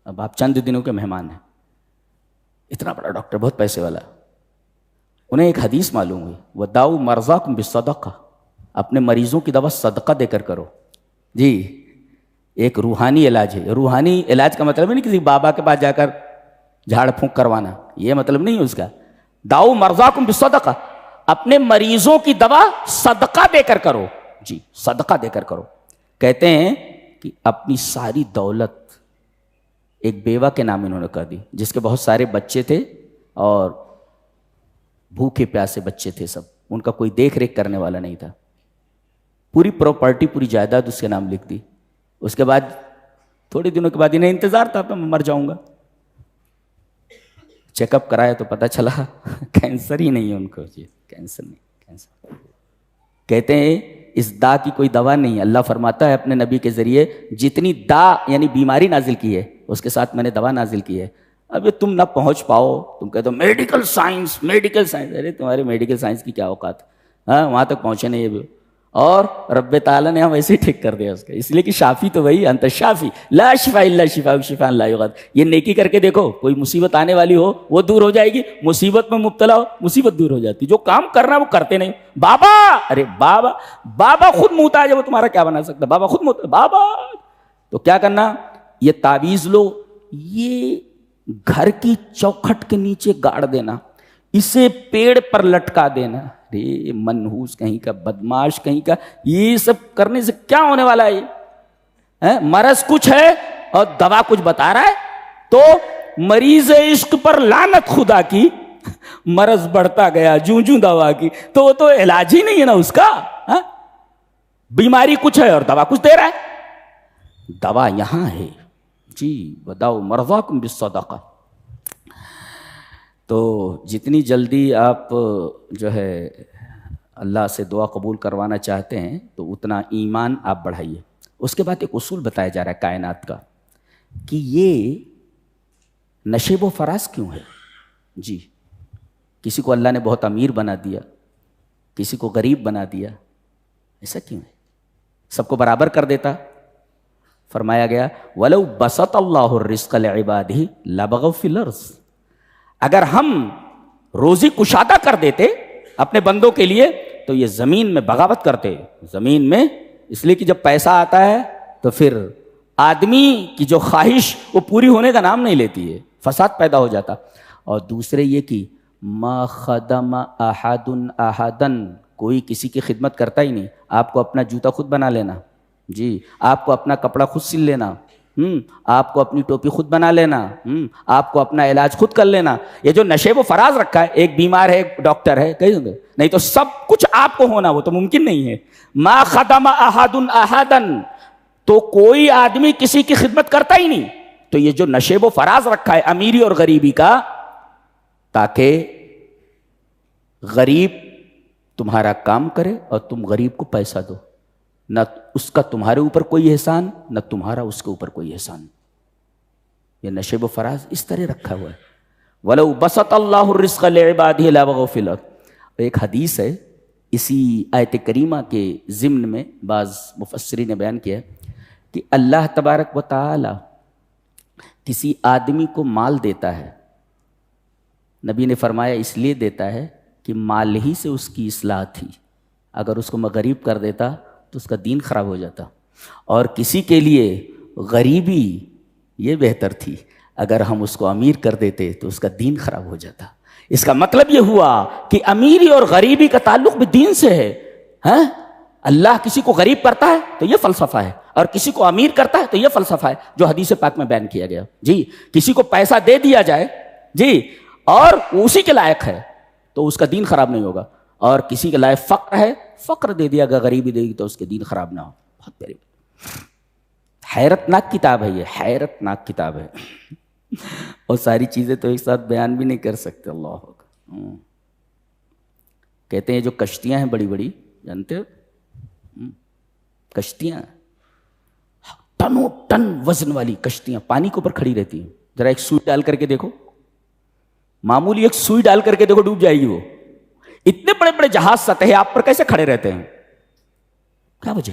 اب آپ چند دنوں کے مہمان ہیں. اتنا بڑا ڈاکٹر, بہت پیسے والا. انہیں ایک حدیث معلوم ہوئی, وَدَاوُ مَرْضَاكُمْ بِالصَّدَقَةِ, اپنے مریضوں کی دوا صدقہ دے کر کرو. جی, ایک روحانی علاج ہے. روحانی علاج کا مطلب نہیں کسی بابا کے پاس جا کر جھاڑ پھونک کروانا, یہ مطلب نہیں ہے اس کا. داؤ مرضاکم بالصدقہ, اپنے مریضوں کی دوا صدقہ دے کر کرو. جی, صدقہ دے کر کرو. کہتے ہیں کہ اپنی ساری دولت ایک بیوہ کے نام انہوں نے کر دی, جس کے بہت سارے بچے تھے اور بھوکے پیاسے بچے تھے سب, ان کا کوئی دیکھ ریکھ کرنے والا نہیں تھا. پوری پراپرٹی, پوری جائیداد اس کے نام لکھ دی. اس کے بعد تھوڑے دنوں کے بعد انہیں انتظار تھا میں مر جاؤں گا. چیک اپ کرایا تو پتہ چلا کینسر ہی نہیں ہے ان کو. جی, کینسر نہیں, کینسر. کہتے ہیں اس دا کی کوئی دوا نہیں. اللہ فرماتا ہے اپنے نبی کے ذریعے, جتنی دا یعنی بیماری نازل کی ہے اس کے ساتھ میں نے دوا نازل کی ہے. اب یہ تم نہ پہنچ پاؤ, تم کہتے ہو میڈیکل سائنس, ارے تمہارے میڈیکل سائنس کی کیا اوقات, ہاں وہاں تک پہنچے نہیں. یہ بھی اور رب تعالیٰ نے ہم ایسے ہی ٹھیک کر دیا اس کا, اس لیے کہ شافی تو وہی, انت شافی لا شفاء الا شفاء شفاء لا یغادر. یہ نیکی کر کے دیکھو, کوئی مصیبت آنے والی ہو وہ دور ہو جائے گی, مصیبت میں مبتلا ہو مصیبت دور ہو جاتی. جو کام کرنا وہ کرتے نہیں. بابا, ارے بابا خود محتاج ہے, وہ تمہارا کیا بنا سکتا, بابا خود محتاج. بابا تو کیا کرنا, یہ تعویذ لو, یہ گھر کی چوکھٹ کے نیچے گاڑ دینا, اسے پیڑ پر لٹکا دینا. ارے منحوس کہیں کا, بدماش کہیں کا, یہ سب کرنے سے کیا ہونے والا ہے؟ مرض کچھ ہے اور دوا کچھ بتا رہا ہے. تو مریض عشق پر لعنت خدا کی, مرض بڑھتا گیا جوں جوں دوا کی, تو وہ تو علاج ہی نہیں ہے نا اس کا. بیماری کچھ ہے اور دوا کچھ دے رہا ہے. دوا یہاں ہے. جی, بداؤ مرضاکم بالصدقہ. تو جتنی جلدی آپ جو ہے اللہ سے دعا قبول کروانا چاہتے ہیں تو اتنا ایمان آپ بڑھائیے. اس کے بعد ایک اصول بتایا جا رہا ہے کائنات کا کہ یہ نشیب و فراز کیوں ہے. جی, کسی کو اللہ نے بہت امیر بنا دیا, کسی کو غریب بنا دیا, ایسا کیوں ہے؟ سب کو برابر کر دیتا. فرمایا گیا وَلَوْ بَسَطَ اللَّهُ الرِّزْقَ لِعِبَادِهِ لَبَغَوْا فِي الْأَرْضِ, اگر ہم روزی کشادہ کر دیتے اپنے بندوں کے لیے تو یہ زمین میں بغاوت کرتے، زمین میں، اس لیے کہ جب پیسہ آتا ہے تو پھر آدمی کی جو خواہش وہ پوری ہونے کا نام نہیں لیتی ہے، فساد پیدا ہو جاتا۔ اور دوسرے یہ کہ ما خدم احد احدا، کوئی کسی کی خدمت کرتا ہی نہیں۔ آپ کو اپنا جوتا خود بنا لینا، جی، آپ کو اپنا کپڑا خود سل لینا، آپ کو اپنی ٹوپی خود بنا لینا، آپ کو اپنا علاج خود کر لینا۔ یہ جو نشیب و فراز رکھا ہے، ایک بیمار ہے ایک ڈاکٹر ہے، کہیں گے نہیں تو سب کچھ آپ کو ہونا، وہ تو ممکن نہیں ہے۔ ما خدم احد احدا، تو کوئی آدمی کسی کی خدمت کرتا ہی نہیں۔ تو یہ جو نشیب و فراز رکھا ہے امیری اور غریبی کا، تاکہ غریب تمہارا کام کرے اور تم غریب کو پیسہ دو، نہ اس کا تمہارے اوپر کوئی احسان، نہ تمہارا اس کے اوپر کوئی احسان۔ یہ نشیب و فراز اس طرح رکھا ہوا ہے۔ وَلَوْ بَسَطَ اللَّهُ الرِّزْقَ لِعِبَادِهِ لَبَغَوْا فِي الْأَرْضِ۔ ایک حدیث ہے اسی آیت کریمہ کے ضمن میں، بعض مفسرین نے بیان کیا کہ اللہ تبارک و تعالی کسی آدمی کو مال دیتا ہے، نبی نے فرمایا اس لیے دیتا ہے کہ مال ہی سے اس کی اصلاح تھی، اگر اس کو میں غریب کر دیتا تو اس کا دین خراب ہو جاتا، اور کسی کے لیے غریبی یہ بہتر تھی، اگر ہم اس کو امیر کر دیتے تو اس کا دین خراب ہو جاتا۔ اس کا مطلب یہ ہوا کہ امیری اور غریبی کا تعلق بھی دین سے ہے۔ ہاں، اللہ کسی کو غریب کرتا ہے تو یہ فلسفہ ہے، اور کسی کو امیر کرتا ہے تو یہ فلسفہ ہے جو حدیث پاک میں بیان کیا گیا۔ جی، کسی کو پیسہ دے دیا جائے جی اور اسی کے لائق ہے تو اس کا دین خراب نہیں ہوگا، اور کسی کے لائق فقر ہے، فقر دے دیا گا، غریبی دے گی تو اس کے دین خراب نہ ہو۔ بہت پیاری، حیرت ناک کتاب ہے یہ، حیرت ناک کتاب ہے، اور ساری چیزیں تو ایک ساتھ بیان بھی نہیں کر سکتے۔ اللہ اکبر۔ کہتے ہیں جو کشتیاں ہیں بڑی بڑی، جانتے ہو کشتیاں، ٹنوں ٹن وزن والی کشتیاں پانی کے اوپر کھڑی رہتی ہیں، ذرا ایک سوئی ڈال کر کے دیکھو، معمولی ایک سوئی ڈال کر کے دیکھو ڈوب جائے گی وہ۔ اتنے بڑے بڑے جہاز سطح آپ پر کیسے کھڑے رہتے ہیں؟ کیا وجہ؟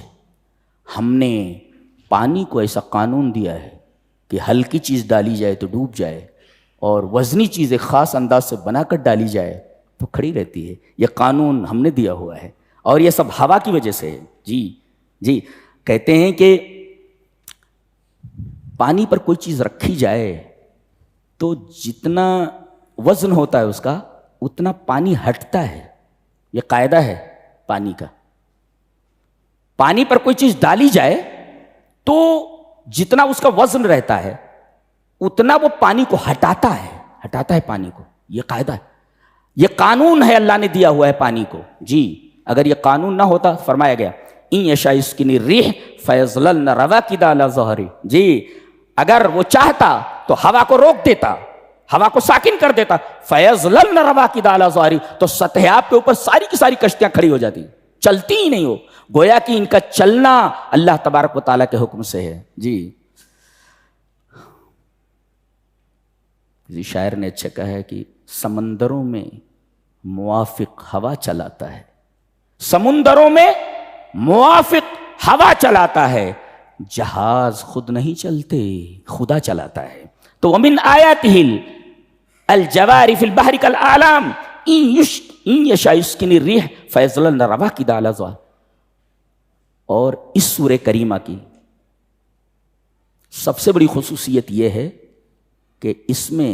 ہم نے پانی کو ایسا قانون دیا ہے کہ ہلکی چیز ڈالی جائے تو ڈوب جائے، اور وزنی چیز ایک خاص انداز سے بنا کر ڈالی جائے تو کھڑی رہتی ہے۔ یہ قانون ہم نے دیا ہوا ہے، اور یہ سب ہوا کی وجہ سے ہے۔ جی، کہتے ہیں کہ پانی پر کوئی چیز رکھی جائے تو جتنا وزن ہوتا ہے اس کا اتنا پانی ہٹتا ہے، یہ قاعدہ ہے پانی کا۔ پانی پر کوئی چیز ڈالی جائے تو جتنا اس کا وزن رہتا ہے اتنا وہ پانی کو ہٹاتا ہے پانی کو، یہ قاعدہ ہے، یہ قانون ہے، اللہ نے دیا ہوا ہے پانی کو۔ جی، اگر یہ قانون نہ ہوتا، فرمایا گیا ان یشاء یسکن الريح فیظللن رواکد علی ظہرہ، جی اگر وہ چاہتا تو ہوا کو روک دیتا، ہوا کو ساکن کر دیتا، فیظللن رواکد علی ظہرہ، تو سطح آپ کے اوپر ساری کی ساری کشتیاں کھڑی ہو جاتی، چلتی ہی نہیں ہو، گویا کہ ان کا چلنا اللہ تبارک و تعالیٰ کے حکم سے ہے۔ جی، کسی شاعر نے اچھا کہا ہے کہ سمندروں میں موافق ہوا چلاتا ہے، سمندروں میں موافق ہوا چلاتا ہے، جہاز خود نہیں چلتے، خدا چلاتا ہے۔ تو ومن آیاتہ الجوار فی البحر کالاعلام ان یشاء یسکن الريح فیظللن رواکد علی ظہرہ۔ اور اس سورہ کریمہ کی سب سے بڑی خصوصیت یہ ہے کہ اس میں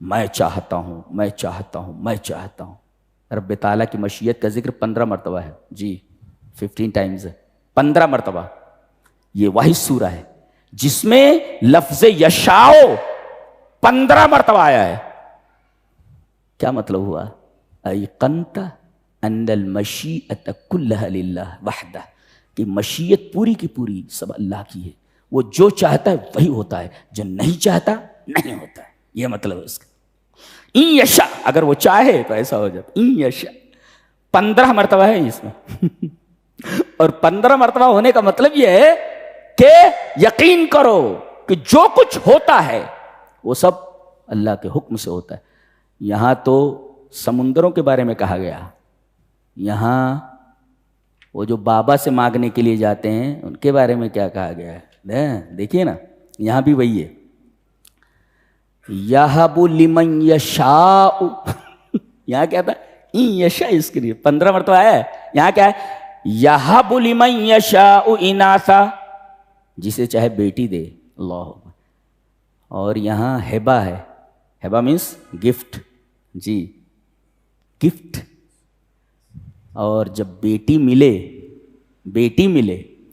میں چاہتا ہوں، میں چاہتا ہوں، میں چاہتا ہوں، رب تعالیٰ کی مشیت کا ذکر 15 مرتبہ ہے۔ جی، 15 ٹائمز ہے، 15 مرتبہ۔ یہ واحد سورہ ہے جس میں لفظ یشاء 15 مرتبہ آیا ہے۔ کیا مطلب ہوا؟ ایقنت ان المشیئۃ کلھا للہ وحدہ، کہ مشیت پوری کی پوری سب اللہ کی ہے، وہ جو چاہتا ہے وہی ہوتا ہے، جو نہیں چاہتا نہیں ہوتا ہے، یہ مطلب ہے اس کا۔ ان یشاء، اگر وہ چاہے تو ایسا ہو جاتا، ان یشاء 15 مرتبہ ہے اس میں، اور 15 مرتبہ ہونے کا مطلب یہ ہے کہ یقین کرو کہ جو کچھ ہوتا ہے وہ سب اللہ کے حکم سے ہوتا ہے۔ یہاں تو سمندروں کے بارے میں کہا گیا، یہاں وہ جو بابا سے مانگنے کے لیے جاتے ہیں ان کے بارے میں کیا کہا گیا ہے؟ دیکھیے نا، یہاں بھی وہی ہے، یہب لمن یشاء، یہاں کیا تھا؟ یشاء اس کے لیے 15 مرتبہ آیا ہے. یہاں کیا ہے؟ یہب لمن یشاء اناثا، جسے چاہے بیٹی دے. اللہ. اور یہاں ہبہ ہے. ہبہ مینس گفٹ. جی گفٹ. اور جب بیٹی ملے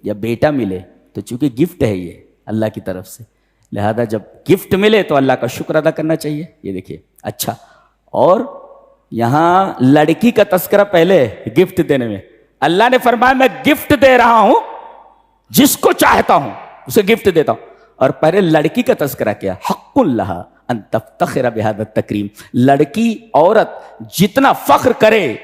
یا بیٹا ملے تو چونکہ گفٹ ہے یہ اللہ کی طرف سے، لہذا جب گفٹ ملے تو اللہ کا شکر ادا کرنا چاہیے. یہ دیکھیے. اچھا، اور یہاں لڑکی کا تذکرہ پہلے گفٹ دینے میں. اللہ نے فرمایا میں گفٹ دے رہا ہوں جس کو چاہتا ہوں اسے گفٹ دیتا ہوں. اور پہلے لڑکی کا تذکرہ کیا. حق اللہ ان تفتخر بہذا التکریم. لڑکی عورت جتنا فخر کرے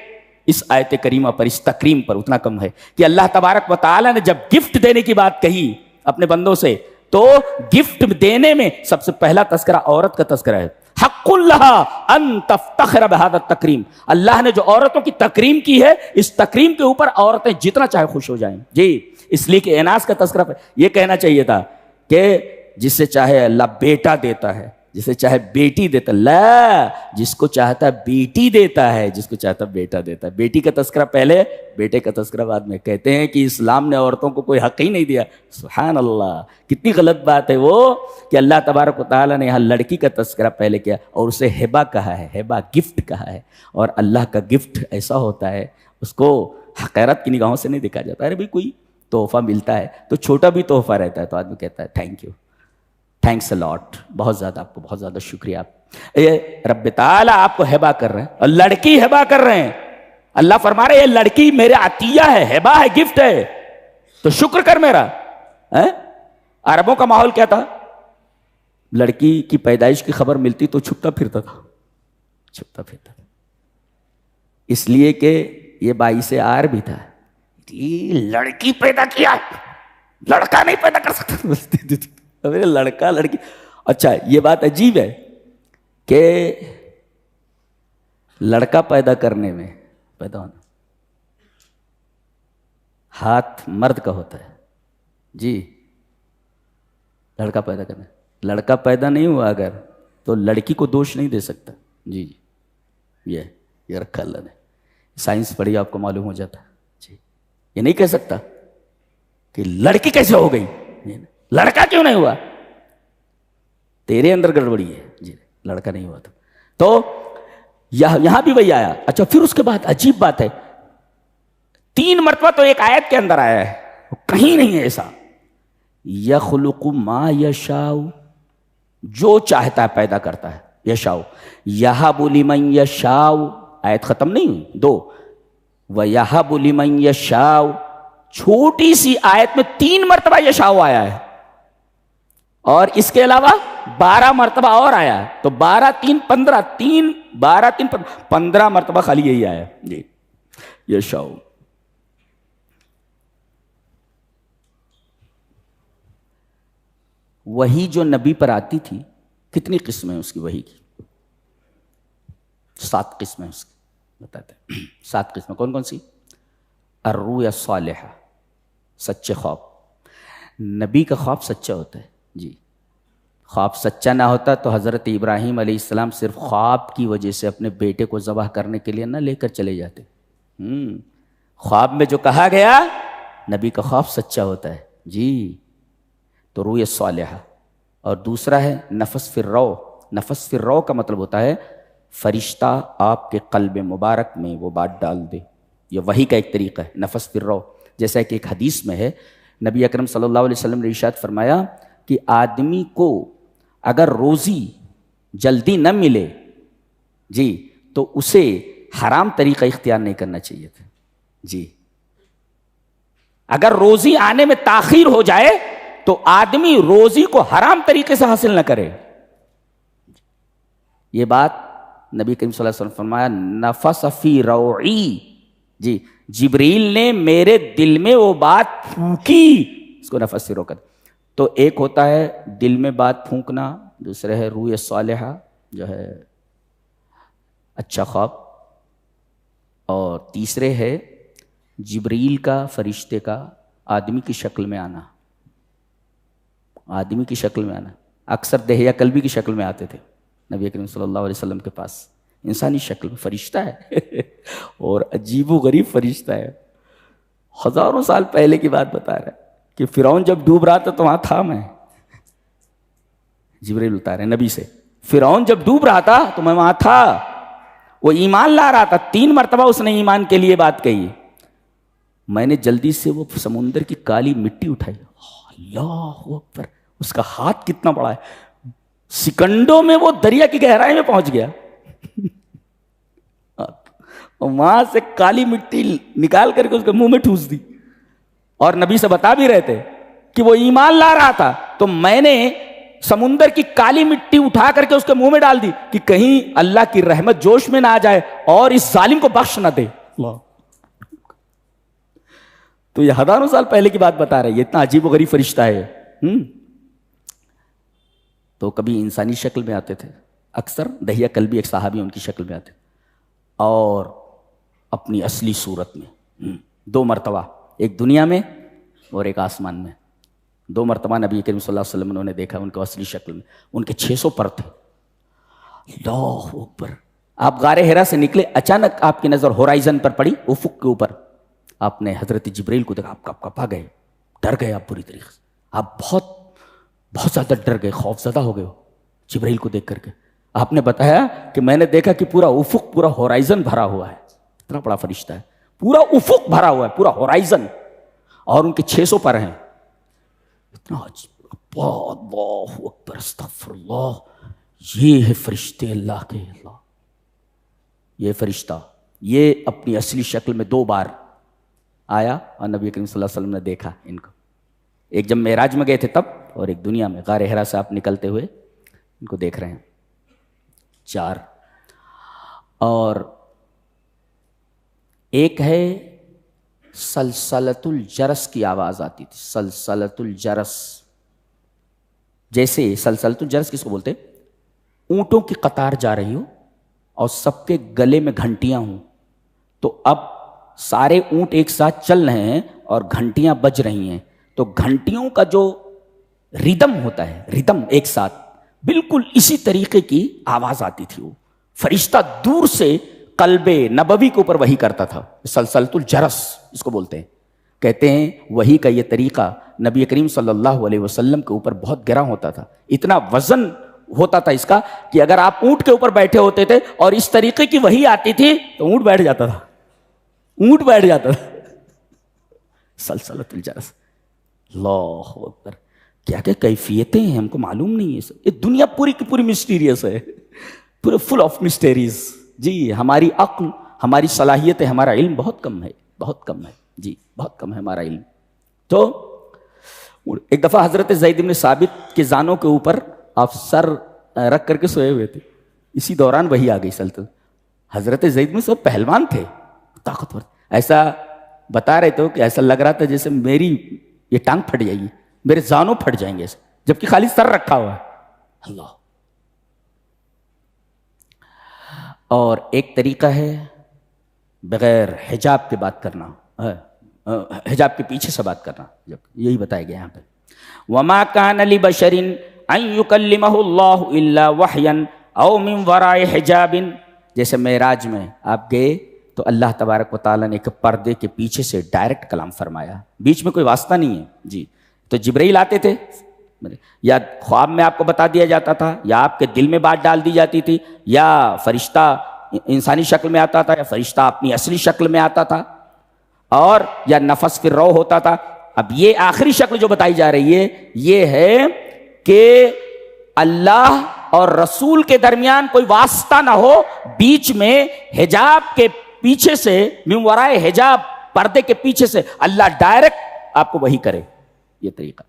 اس آیت کریمہ پر، اس تکریم پر، اتنا کم ہے کہ اللہ تبارک و تعالی نے جب گفٹ دینے کی بات کہی اپنے بندوں سے تو گفٹ دینے میں سب سے پہلا تذکرہ عورت کا تذکرہ ہے. حق اللہ ان تفتخر بہذا التکریم. اللہ نے جو عورتوں کی تکریم کی ہے، اس تکریم کے اوپر عورتیں جتنا چاہے خوش ہو جائیں. جی اس لیے کہ اناث کا تذکرہ یہ کہنا چاہیے تھا کہ جسے چاہے اللہ بیٹا دیتا ہے، جسے چاہے بیٹی دیتا ہے. لا، جس کو چاہتا ہے بیٹی دیتا ہے، جس کو چاہتا ہے بیٹا دیتا ہے. بیٹی کا تذکرہ پہلے، بیٹے کا تذکرہ بعد میں. کہتے ہیں کہ اسلام نے عورتوں کو کوئی حق ہی نہیں دیا. سبحان اللہ، کتنی غلط بات ہے وہ کہ اللہ تبارک و تعالیٰ نے یہاں لڑکی کا تذکرہ پہلے کیا اور اسے ہبہ کہا ہے. ہبہ گفٹ کہا ہے. اور اللہ کا گفٹ ایسا ہوتا ہے اس کو حقیرت کی نگاہوں سے نہیں دیکھا جاتا. ارے بھائی کوئی تحفہ ملتا ہے تو چھوٹا بھی تحفہ رہتا ہے تو آدمی کہتا ہے تھینک یو، تھینکس اے لاٹ، بہت زیادہ، آپ کو بہت زیادہ شکریہ. یہ رب تعالیٰ آپ کو ہبہ کر رہے ہیں اور لڑکی ہبہ کر رہے ہیں. اللہ فرما رہے یہ لڑکی میرے عطیہ ہے، ہبہ ہے، گفٹ ہے، تو شکر کر میرا. عربوں کا ماحول کیا تھا؟ لڑکی کی پیدائش کی خبر ملتی تو چھپتا پھرتا تھا. اس لیے کہ یہ باعث عار بھی تھا. لڑکی پیدا کیا، لڑکا نہیں پیدا کر سکتا. لڑکا لڑکی. اچھا یہ بات عجیب ہے کہ لڑکا پیدا کرنے میں، پیدا ہونا، ہاتھ مرد کا ہوتا ہے. جی لڑکا پیدا کرنا، لڑکا پیدا نہیں ہوا اگر تو لڑکی کو دوش نہیں دے سکتا. جی یہ رکھا اللہ نے. سائنس پڑھی آپ کو معلوم ہو جاتا. جی یہ نہیں کہہ سکتا کہ لڑکی کیسے ہو گئی، لڑکا کیوں نہیں ہوا، تیرے اندر گڑبڑی ہے. جی لڑکا نہیں ہوا تو یہاں بھی وہی آیا. اچھا پھر اس کے بعد عجیب بات ہے، 3 مرتبہ تو ایک آیت کے اندر آیا ہے، کہیں نہیں ہے ایسا. یخلق ما یشاء، جو چاہتا ہے پیدا کرتا ہے. یشاء، یہب لمن یشاء، آیت ختم نہیں ہوئی. 2 وَيَهَبُ لِمَن يَشَاءُ، چھوٹی سی آیت میں 3 مرتبہ یشاء آیا ہے اور اس کے علاوہ 12 مرتبہ اور آیا ہے. تو 12 3 15، 3 12 3 15 مرتبہ خالی یہی آیا. جی یشاء. وہی جو نبی پر آتی تھی، کتنی قسمیں اس کی وحی کی؟ 7 قسمیں اس کی بتاتے ہیں. 7 قسمیں کون کون سی؟ الرؤیا الصالحہ، سچے خواب. نبی کا خواب سچا ہوتا ہے. جی خواب سچا نہ ہوتا تو حضرت ابراہیم علیہ السلام صرف خواب کی وجہ سے اپنے بیٹے کو ذبح کرنے کے لیے نہ لے کر چلے جاتے. خواب میں جو کہا گیا نبی کا خواب سچا ہوتا ہے. جی تو رؤیا صالحہ. اور دوسرا ہے نفس فی الروع. نفس فی الروع کا مطلب ہوتا ہے فرشتہ آپ کے قلب مبارک میں وہ بات ڈال دے. یہ وحی کا ایک طریقہ ہے نفس فی الروع. جیسا کہ ایک حدیث میں ہے، نبی اکرم صلی اللہ علیہ وسلم نے ارشاد فرمایا کہ آدمی کو اگر روزی جلدی نہ ملے جی تو اسے حرام طریقہ اختیار نہیں کرنا چاہیے تھا. جی اگر روزی آنے میں تاخیر ہو جائے تو آدمی روزی کو حرام طریقے سے حاصل نہ کرے. یہ بات نبی کریم صلی اللہ علیہ وسلم فرمایا نفس فی روعی. جی جبریل نے میرے دل میں وہ بات پھونکی، اس کو نفس فی روع کہتے. تو ایک ہوتا ہے دل میں بات پھونکنا، دوسرا ہے روح صالحہ جو ہے اچھا خواب، اور تیسرے ہے جبریل کا، فرشتے کا آدمی کی شکل میں آنا. آدمی کی شکل میں آنا. اکثر دہیا کلبی کی شکل میں آتے تھے نبی کریم صلی اللہ علیہ وسلم کے پاس. انسانی شکل میں فرشتہ ہے اور عجیب و غریب فرشتہ ہے. ہزاروں سال پہلے کی بات بتا رہا ہے کہ فرعون جب ڈوب رہا تھا تو وہاں تھا میں. جبریل اتارے نبی سے, فرعون جب ڈوب رہا تھا تو میں وہاں تھا. وہ ایمان لا رہا تھا, 3 مرتبہ اس نے ایمان کے لیے بات کہی. میں نے جلدی سے وہ سمندر کی کالی مٹی اٹھائی. اللہ اکبر, اس کا ہاتھ کتنا بڑا ہے, سیکنڈوں میں وہ دریا کی گہرائی میں پہنچ گیا. وہاں سے کالی مٹی نکال کر کے اس کے منہ میں ٹھوس دی. اور نبی سے بتا بھی رہے تھے کہ وہ ایمان لا رہا تھا تو میں نے سمندر کی کالی مٹی اٹھا کر کے اس کے منہ میں ڈال دی کہ کہیں اللہ کی رحمت جوش میں نہ آ جائے اور اس ظالم کو بخش نہ دے. اللہ. تو یہ ہزاروں سال پہلے کی بات بتا رہے, یہ اتنا عجیب و غریب فرشتہ ہے. تو کبھی انسانی شکل میں آتے تھے, اکثر دہیہ کلبی ایک صحابی ان کی شکل میں آتے, اور اپنی اصلی صورت میں 2 مرتبہ, ایک دنیا میں اور ایک آسمان میں. 2 مرتبہ نبی کریم صلی اللہ علیہ وسلم نے دیکھا ان کو اصلی شکل میں. ان کے 600 پر تھے. اللہ اکبر. آپ غار حرا سے نکلے, اچانک آپ کی نظر ہورائزن پر پڑی, افق کے اوپر. آپ نے حضرت جبریل کو دیکھا, آپ کپا گئے, ڈر گئے آپ پوری طریقے سے. آپ بہت بہت زیادہ ڈر گئے, خوف زدہ ہو گئے ہو جبریل کو دیکھ کر کے. آپ نے بتایا کہ میں نے دیکھا کہ پورا افق, پورا ہورائزن بھرا ہوا ہے. اتنا بڑا فرشتہ ہے, پورا افق بھرا ہوا ہے, پورا ہورائزن, اور ان کے 600 پر ہیں. اتنا اللہ اکبر, استغفر اللہ. یہ ہے فرشتے اللہ کے. اللہ, یہ فرشتہ یہ اپنی اصلی شکل میں 2 بار آیا اور نبی کریم صلی اللہ علیہ وسلم نے دیکھا ان کو. ایک جب معراج میں گئے تھے تب, اور ایک دنیا میں غار حرا سے آپ نکلتے ہوئے ان کو دیکھ رہے ہیں. 4. اور ایک ہے سلسلۃ الجرس کی آواز آتی تھی. سلسلۃ الجرس, جیسے سلسلۃ الجرس کس کو بولتے, اونٹوں کی قطار جا رہی ہو اور سب کے گلے میں گھنٹیاں ہوں, تو اب سارے اونٹ ایک ساتھ چل رہے ہیں اور گھنٹیاں بج رہی ہیں, تو گھنٹیوں کا جو ردم ہوتا ہے, ردم ایک ساتھ, بالکل اسی طریقے کی آواز آتی تھی. وہ فرشتہ دور سے قلب نبوی کے اوپر وحی کرتا تھا. سلسلۃ الجرس اس کو بولتے ہیں. کہتے ہیں وحی کا یہ طریقہ نبی کریم صلی اللہ علیہ وسلم کے اوپر بہت گراں ہوتا تھا. اتنا وزن ہوتا تھا اس کا کہ اگر آپ اونٹ کے اوپر بیٹھے ہوتے تھے اور اس طریقے کی وحی آتی تھی تو اونٹ بیٹھ جاتا تھا, اونٹ بیٹھ جاتا تھا. سلسلۃ الجرس. اللہ اکبر, کیا کیا کیفیتیں ہیں ہم کو معلوم نہیں ہے. یہ دنیا پوری کی پوری مسٹیریس ہے, پورے فل آف مسٹریز. جی ہماری عقل, ہماری صلاحیتیں, ہمارا علم بہت کم ہے, بہت کم ہے. جی بہت کم ہے ہمارا علم. تو ایک دفعہ حضرت زید بن ثابت کے زانوں کے اوپر آپ سر رکھ کر کے سوئے ہوئے تھے. اسی دوران وہی آ گئی سلطنت. حضرت زید بن ثابت پہلوان تھے, طاقتور. ایسا بتا رہے تھے کہ ایسا لگ رہا تھا جیسے میری یہ ٹانگ پھٹ جائے گی, میرے زانوں پھٹ جائیں گے ایسے, جبکہ خالی سر رکھا ہوا ہے. اللہ. اور ایک طریقہ ہے بغیر حجاب کے بات کرنا, حجاب کے پیچھے سے بات کرنا, یہی بتایا گیا یہاں پہ. وما كان لبشر ان يكلمه الله الا وحيا او من وراء حجاب. جیسے معراج میں آپ گئے تو اللہ تبارک و تعالیٰ نے ایک پردے کے پیچھے سے ڈائریکٹ کلام فرمایا, بیچ میں کوئی واسطہ نہیں ہے. جی تو جبرائیل آتے تھے, یا خواب میں آپ کو بتا دیا جاتا تھا, یا آپ کے دل میں بات ڈال دی جاتی تھی, یا فرشتہ انسانی شکل میں آتا تھا, یا فرشتہ اپنی اصلی شکل میں آتا تھا, اور یا نفس فی الروح ہوتا تھا. اب یہ آخری شکل جو بتائی جا رہی ہے یہ ہے کہ اللہ اور رسول کے درمیان کوئی واسطہ نہ ہو, بیچ میں حجاب کے پیچھے سے, من ورائے حجاب, پردے کے پیچھے سے اللہ ڈائریکٹ آپ کو وحی کرے. یہ طریقہ.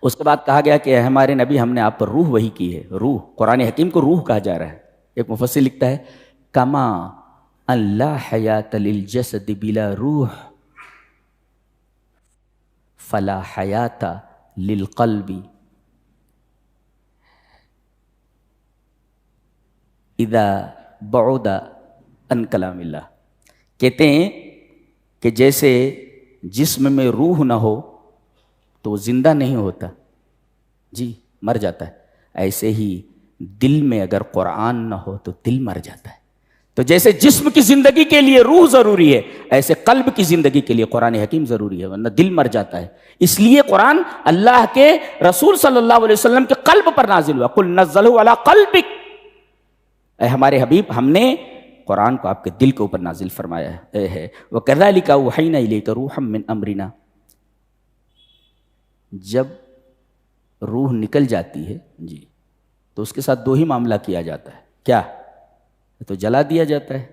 اس کے بعد کہا گیا کہ ہمارے نبی ہم نے آپ پر روح وحی کی ہے. روح, قرآن حکیم کو روح کہا جا رہا ہے. ایک مفسر لکھتا ہے کما اللہ حیات للجسد بلا روح فلا حیات للقلب اذا بعد عن کلام اللہ. کہتے ہیں کہ جیسے جسم میں روح نہ ہو تو وہ زندہ نہیں ہوتا, جی مر جاتا ہے, ایسے ہی دل میں اگر قرآن نہ ہو تو دل مر جاتا ہے. تو جیسے جسم کی زندگی کے لیے روح ضروری ہے، ایسے قلب کی زندگی کے لیے قرآن حکیم ضروری ہے، ورنہ دل مر جاتا ہے. اس لیے قرآن اللہ کے رسول صلی اللہ علیہ وسلم کے قلب پر نازل ہوا. قل نزلہ علی قلبک، اے ہمارے حبیب ہم نے قرآن کو آپ کے دل کے اوپر نازل فرمایا ہے. وَكَذَلِكَ أَوْحَيْنَا إِلَيْكَ رُوحًا مِّنْ أَمْرِنَا. جب روح نکل جاتی ہے جی تو اس کے ساتھ دو ہی معاملہ کیا جاتا ہے. کیا؟ تو جلا دیا جاتا ہے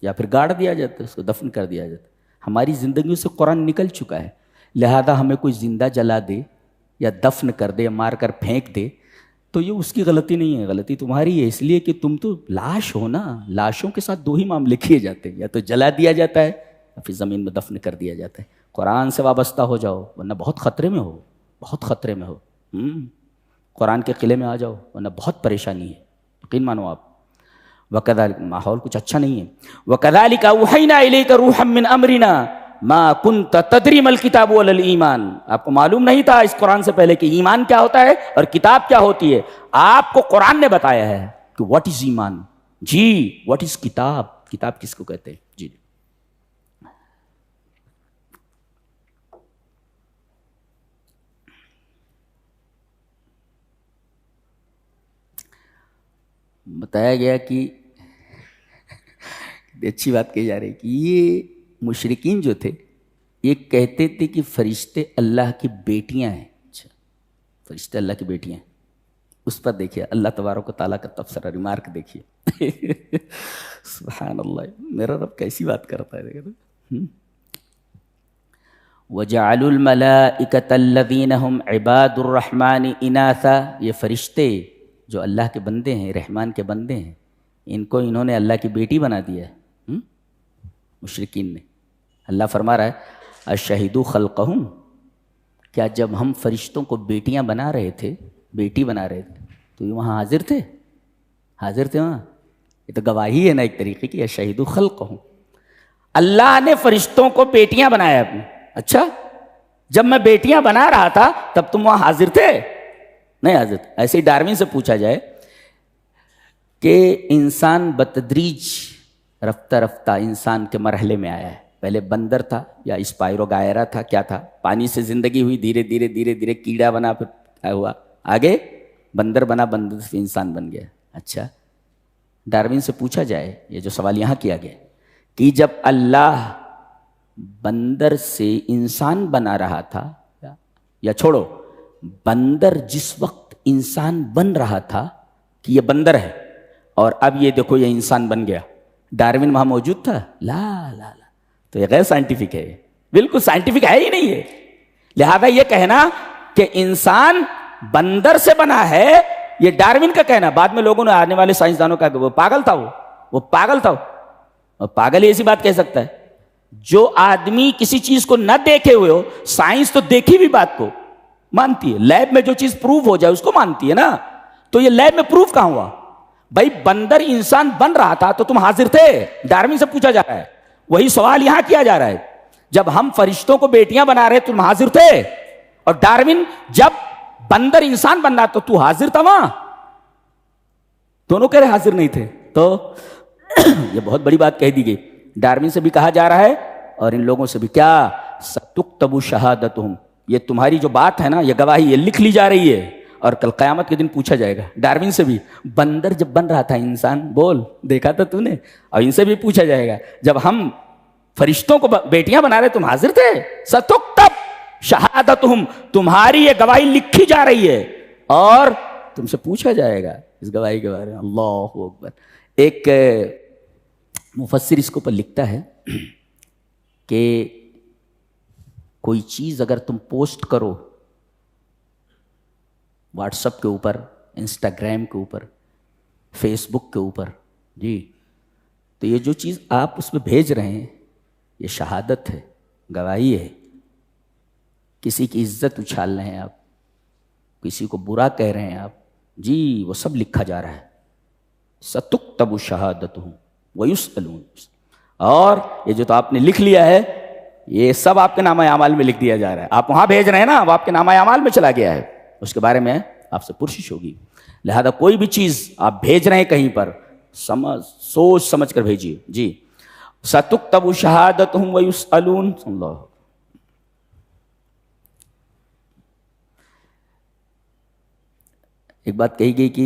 یا پھر گاڑ دیا جاتا ہے، اس کو دفن کر دیا جاتا ہے. ہماری زندگیوں سے قرآن نکل چکا ہے، لہذا ہمیں کوئی زندہ جلا دے یا دفن کر دے یا مار کر پھینک دے تو یہ اس کی غلطی نہیں ہے، غلطی تمہاری ہے، اس لیے کہ تم تو لاش ہو نا. لاشوں کے ساتھ دو ہی معاملے کیے جاتے ہیں، یا تو جلا دیا جاتا ہے یا پھر زمین میں دفن کر دیا جاتا ہے. قرآن سے وابستہ ہو جاؤ ورنہ بہت خطرے میں ہو، بہت خطرے میں ہو. قرآن کے قلعے میں آ جاؤ ورنہ بہت پریشانی ہے، یقین مانو آپ. وَكَذَلِكَ، ماحول کچھ اچھا نہیں ہے. وَكَذَلِكَ أَوْحَيْنَا إِلَيْكَ رُوحًا مِّنْ أَمْرِنَا مَا كُنْتَ تَدْرِي مَا الْكِتَابُ وَلَا الْإِيمَانُ. آپ کو معلوم نہیں تھا اس قرآن سے پہلے کہ ایمان کیا ہوتا ہے اور کتاب کیا ہوتی ہے. آپ کو قرآن نے بتایا ہے کہ واٹ از ایمان، جی واٹ از کتاب، کتاب کس کو کہتے ہیں. جی بتایا گیا کہ اچھی بات کہی جا رہی کہ یہ مشرکین جو تھے یہ کہتے تھے کہ فرشتے اللہ کی بیٹیاں ہیں. اچھا، فرشتے اللہ کی بیٹیاں ہیں. اس پر دیکھیے اللہ تبارک و تعالیٰ کا تبصرہ، ریمارک دیکھیے. سبحان اللہ، میرا رب کیسی بات کرتا ہے. دیکھیں وَجَعَلُوا الْمَلَائِكَةَ الَّذِينَ هُمْ عِبَادُ الرَّحْمَنِ إِنَاثًا. یہ فرشتے جو اللہ کے بندے ہیں، رحمان کے بندے ہیں، ان کو انہوں نے اللہ کی بیٹی بنا دیا ہے مشرکین نے. اللہ فرما رہا ہے اشہدوا خلقہم، کیا جب ہم فرشتوں کو بیٹیاں بنا رہے تھے، بیٹی بنا رہے تھے تو یہ وہاں حاضر تھے؟ حاضر تھے وہاں. یہ تو گواہی ہے نا ایک طریقے کی. اشہدوا خلقہم، اللہ نے فرشتوں کو بیٹیاں بنایا اپنے. اچھا، جب میں بیٹیاں بنا رہا تھا تب تم وہاں حاضر تھے؟ نہیں حاضر. ایسے ہی ڈاروین سے پوچھا جائے کہ انسان بتدریج رفتہ رفتہ انسان کے مرحلے میں آیا ہے. پہلے بندر تھا یا اسپائرو گائرا تھا، کیا تھا؟ پانی سے زندگی ہوئی، دھیرے دھیرے دھیرے دھیرے کیڑا بنا، پھر کیا ہوا؟ آگے بندر بنا، بندر سے انسان بن گیا. اچھا، ڈاروین سے پوچھا جائے یہ جو سوال یہاں کیا گیا کہ جب اللہ بندر سے انسان بنا رہا تھا، یا چھوڑو، بندر جس وقت انسان بن رہا تھا کہ یہ بندر ہے اور اب یہ دیکھو یہ انسان بن گیا، ڈاروین وہاں موجود تھا؟ لا لا لا، تو یہ غیر سائنٹیفک ہے، بالکل سائنٹیفک ہے ہی نہیں ہے. لہذا یہ کہنا کہ انسان بندر سے بنا ہے یہ ڈاروین کا کہنا. بعد میں لوگوں نے، آنے والے سائنسدانوں کا، کہ وہ پاگل تھا، وہ پاگل تھا. اور پاگل ہی ایسی بات کہہ سکتا ہے جو آدمی کسی چیز کو نہ دیکھے ہوئے ہو. سائنس تو دیکھی بھی بات کو مانتی ہے، لیب میں جو چیز پروو ہو جائے اس کو مانتی ہے نا. تو یہ لیب میں پروف کہاں ہوا؟ بھائی بندر انسان بن رہا تھا تو تم حاضر تھے؟ ڈاروین سے پوچھا جا رہا ہے. وہی سوال یہاں کیا جا رہا ہے، جب ہم فرشتوں کو بیٹیاں بنا رہے تم حاضر تھے؟ اور ڈاروین جب بندر انسان بن رہا تو تو حاضر تھا وہاں؟ دونوں کہہ رہے حاضر نہیں تھے. تو یہ بہت بڑی بات کہہ دی گئی. ڈاروین سے بھی کہا جا رہا ہے اور ان لوگوں سے بھی، کیا ستکتب شہادتہم، یہ تمہاری جو بات ہے نا، یہ گواہی یہ لکھ لی جا رہی ہے اور کل قیامت کے دن پوچھا جائے گا. ڈاروین سے بھی، بندر جب بن رہا تھا انسان، بول دیکھا تھا تو نے؟ اور ان سے بھی پوچھا جائے گا جب ہم فرشتوں کو بیٹیاں بنا رہے تم حاضر تھے؟ ستکتب شہادتہم، تمہاری یہ گواہی لکھی جا رہی ہے اور تم سے پوچھا جائے گا اس گواہی کے بارے میں. اللہ اکبر. ایک مفسر اس کے اوپر لکھتا ہے کہ کوئی چیز اگر تم پوسٹ کرو واٹس ایپ کے اوپر، انسٹاگرام کے اوپر، فیس بک کے اوپر، جی، تو یہ جو چیز آپ اس میں بھیج رہے ہیں یہ شہادت ہے، گواہی ہے. کسی کی عزت اچھال رہے ہیں آپ، کسی کو برا کہہ رہے ہیں آپ، جی وہ سب لکھا جا رہا ہے. ستکتب شہادتہم ویسألون. اور یہ جو تو آپ نے لکھ لیا ہے یہ سب آپ کے نامہ اعمال میں لکھ دیا جا رہا ہے. آپ وہاں بھیج رہے ہیں نا، وہ آپ کے نامہ اعمال میں چلا گیا ہے، اس کے بارے میں آپ سے پرسش ہوگی. لہذا کوئی بھی چیز آپ بھیج رہے ہیں کہیں پر سوچ سمجھ کر بھیجیے. جی سَتُكْتَبُ شَهَادَتُهُمْ وَيُسْأَلُونَ. اللہ ایک بات کہی گئی کہ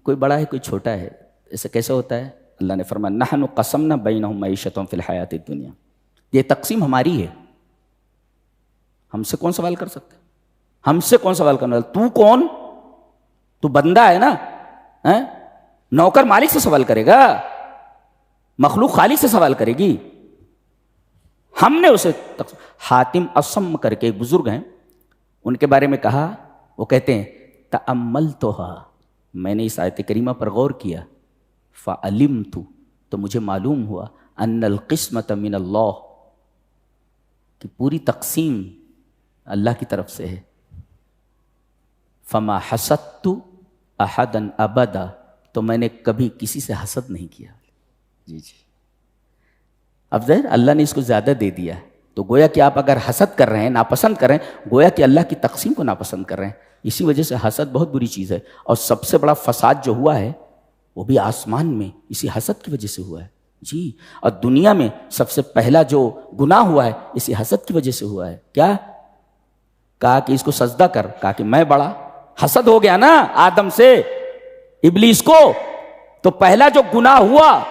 کوئی بڑا ہے کوئی چھوٹا ہے. ایسا کیسے ہوتا ہے؟ اللہ نے فرمایا نحن قسمنا بینہم معیشتہم فی الحیات الدنیا. یہ تقسیم ہماری ہے. ہم سے کون سوال کر سکتا ہے؟ ہم سے کون سوال کرنے والا؟ تو کون؟ تو بندہ ہے نا. نوکر مالک سے سوال کرے گا؟ مخلوق خالق سے سوال کرے گی؟ ہم نے اسے حاتم اصم کر کے ایک بزرگ ہیں، ان کے بارے میں کہا، وہ کہتے ہیں تأملتها، میں نے اس آیت کریمہ پر غور کیا، فعلمت، تو مجھے معلوم ہوا، ان القسمۃ من اللہ، کہ پوری تقسیم اللہ کی طرف سے ہے. فما حسدت احدا ابدا، تو میں نے کبھی کسی سے حسد نہیں کیا. جی جی اب ظاہر اللہ نے اس کو زیادہ دے دیا ہے، تو گویا کہ آپ اگر حسد کر رہے ہیں، ناپسند کر رہے ہیں، گویا کہ اللہ کی تقسیم کو ناپسند کر رہے ہیں. اسی وجہ سے حسد بہت بری چیز ہے. اور سب سے بڑا فساد جو ہوا ہے وہ بھی آسمان میں اسی حسد کی وجہ سے ہوا ہے. جی اور دنیا میں سب سے پہلا جو گناہ ہوا ہے اسی حسد کی وجہ سے ہوا ہے. کیا کہا کہ اس کو سجدہ کر، کہا کہ میں بڑا. حسد ہو گیا نا آدم سے ابلیس کو، تو پہلا جو گناہ ہوا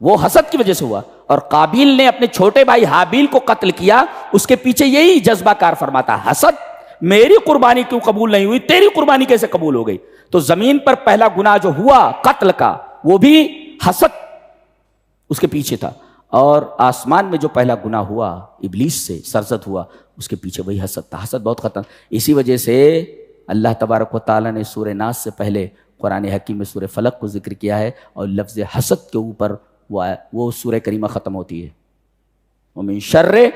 وہ حسد کی وجہ سے ہوا. اور قابیل نے اپنے چھوٹے بھائی حابیل کو قتل کیا، اس کے پیچھے یہی جذبہ کار فرماتا، حسد. میری قربانی کیوں قبول نہیں ہوئی، تیری قربانی کیسے قبول ہو گئی؟ تو زمین پر پہلا گناہ جو ہوا قتل کا، وہ بھی حسد اس کے پیچھے تھا. اور آسمان میں جو پہلا گناہ ہوا ابلیس سے سرزد ہوا، اس کے پیچھے وہی حسد تھا. حسد بہت خطرناک. اسی وجہ سے اللہ تبارک و تعالیٰ نے سورہ ناس سے پہلے قرآن حکیم میں سورہ فلق کو ذکر کیا ہے، اور لفظ حسد کے اوپر وہ سورہ کریمہ ختم ہوتی ہے، وَمِن شَرِّ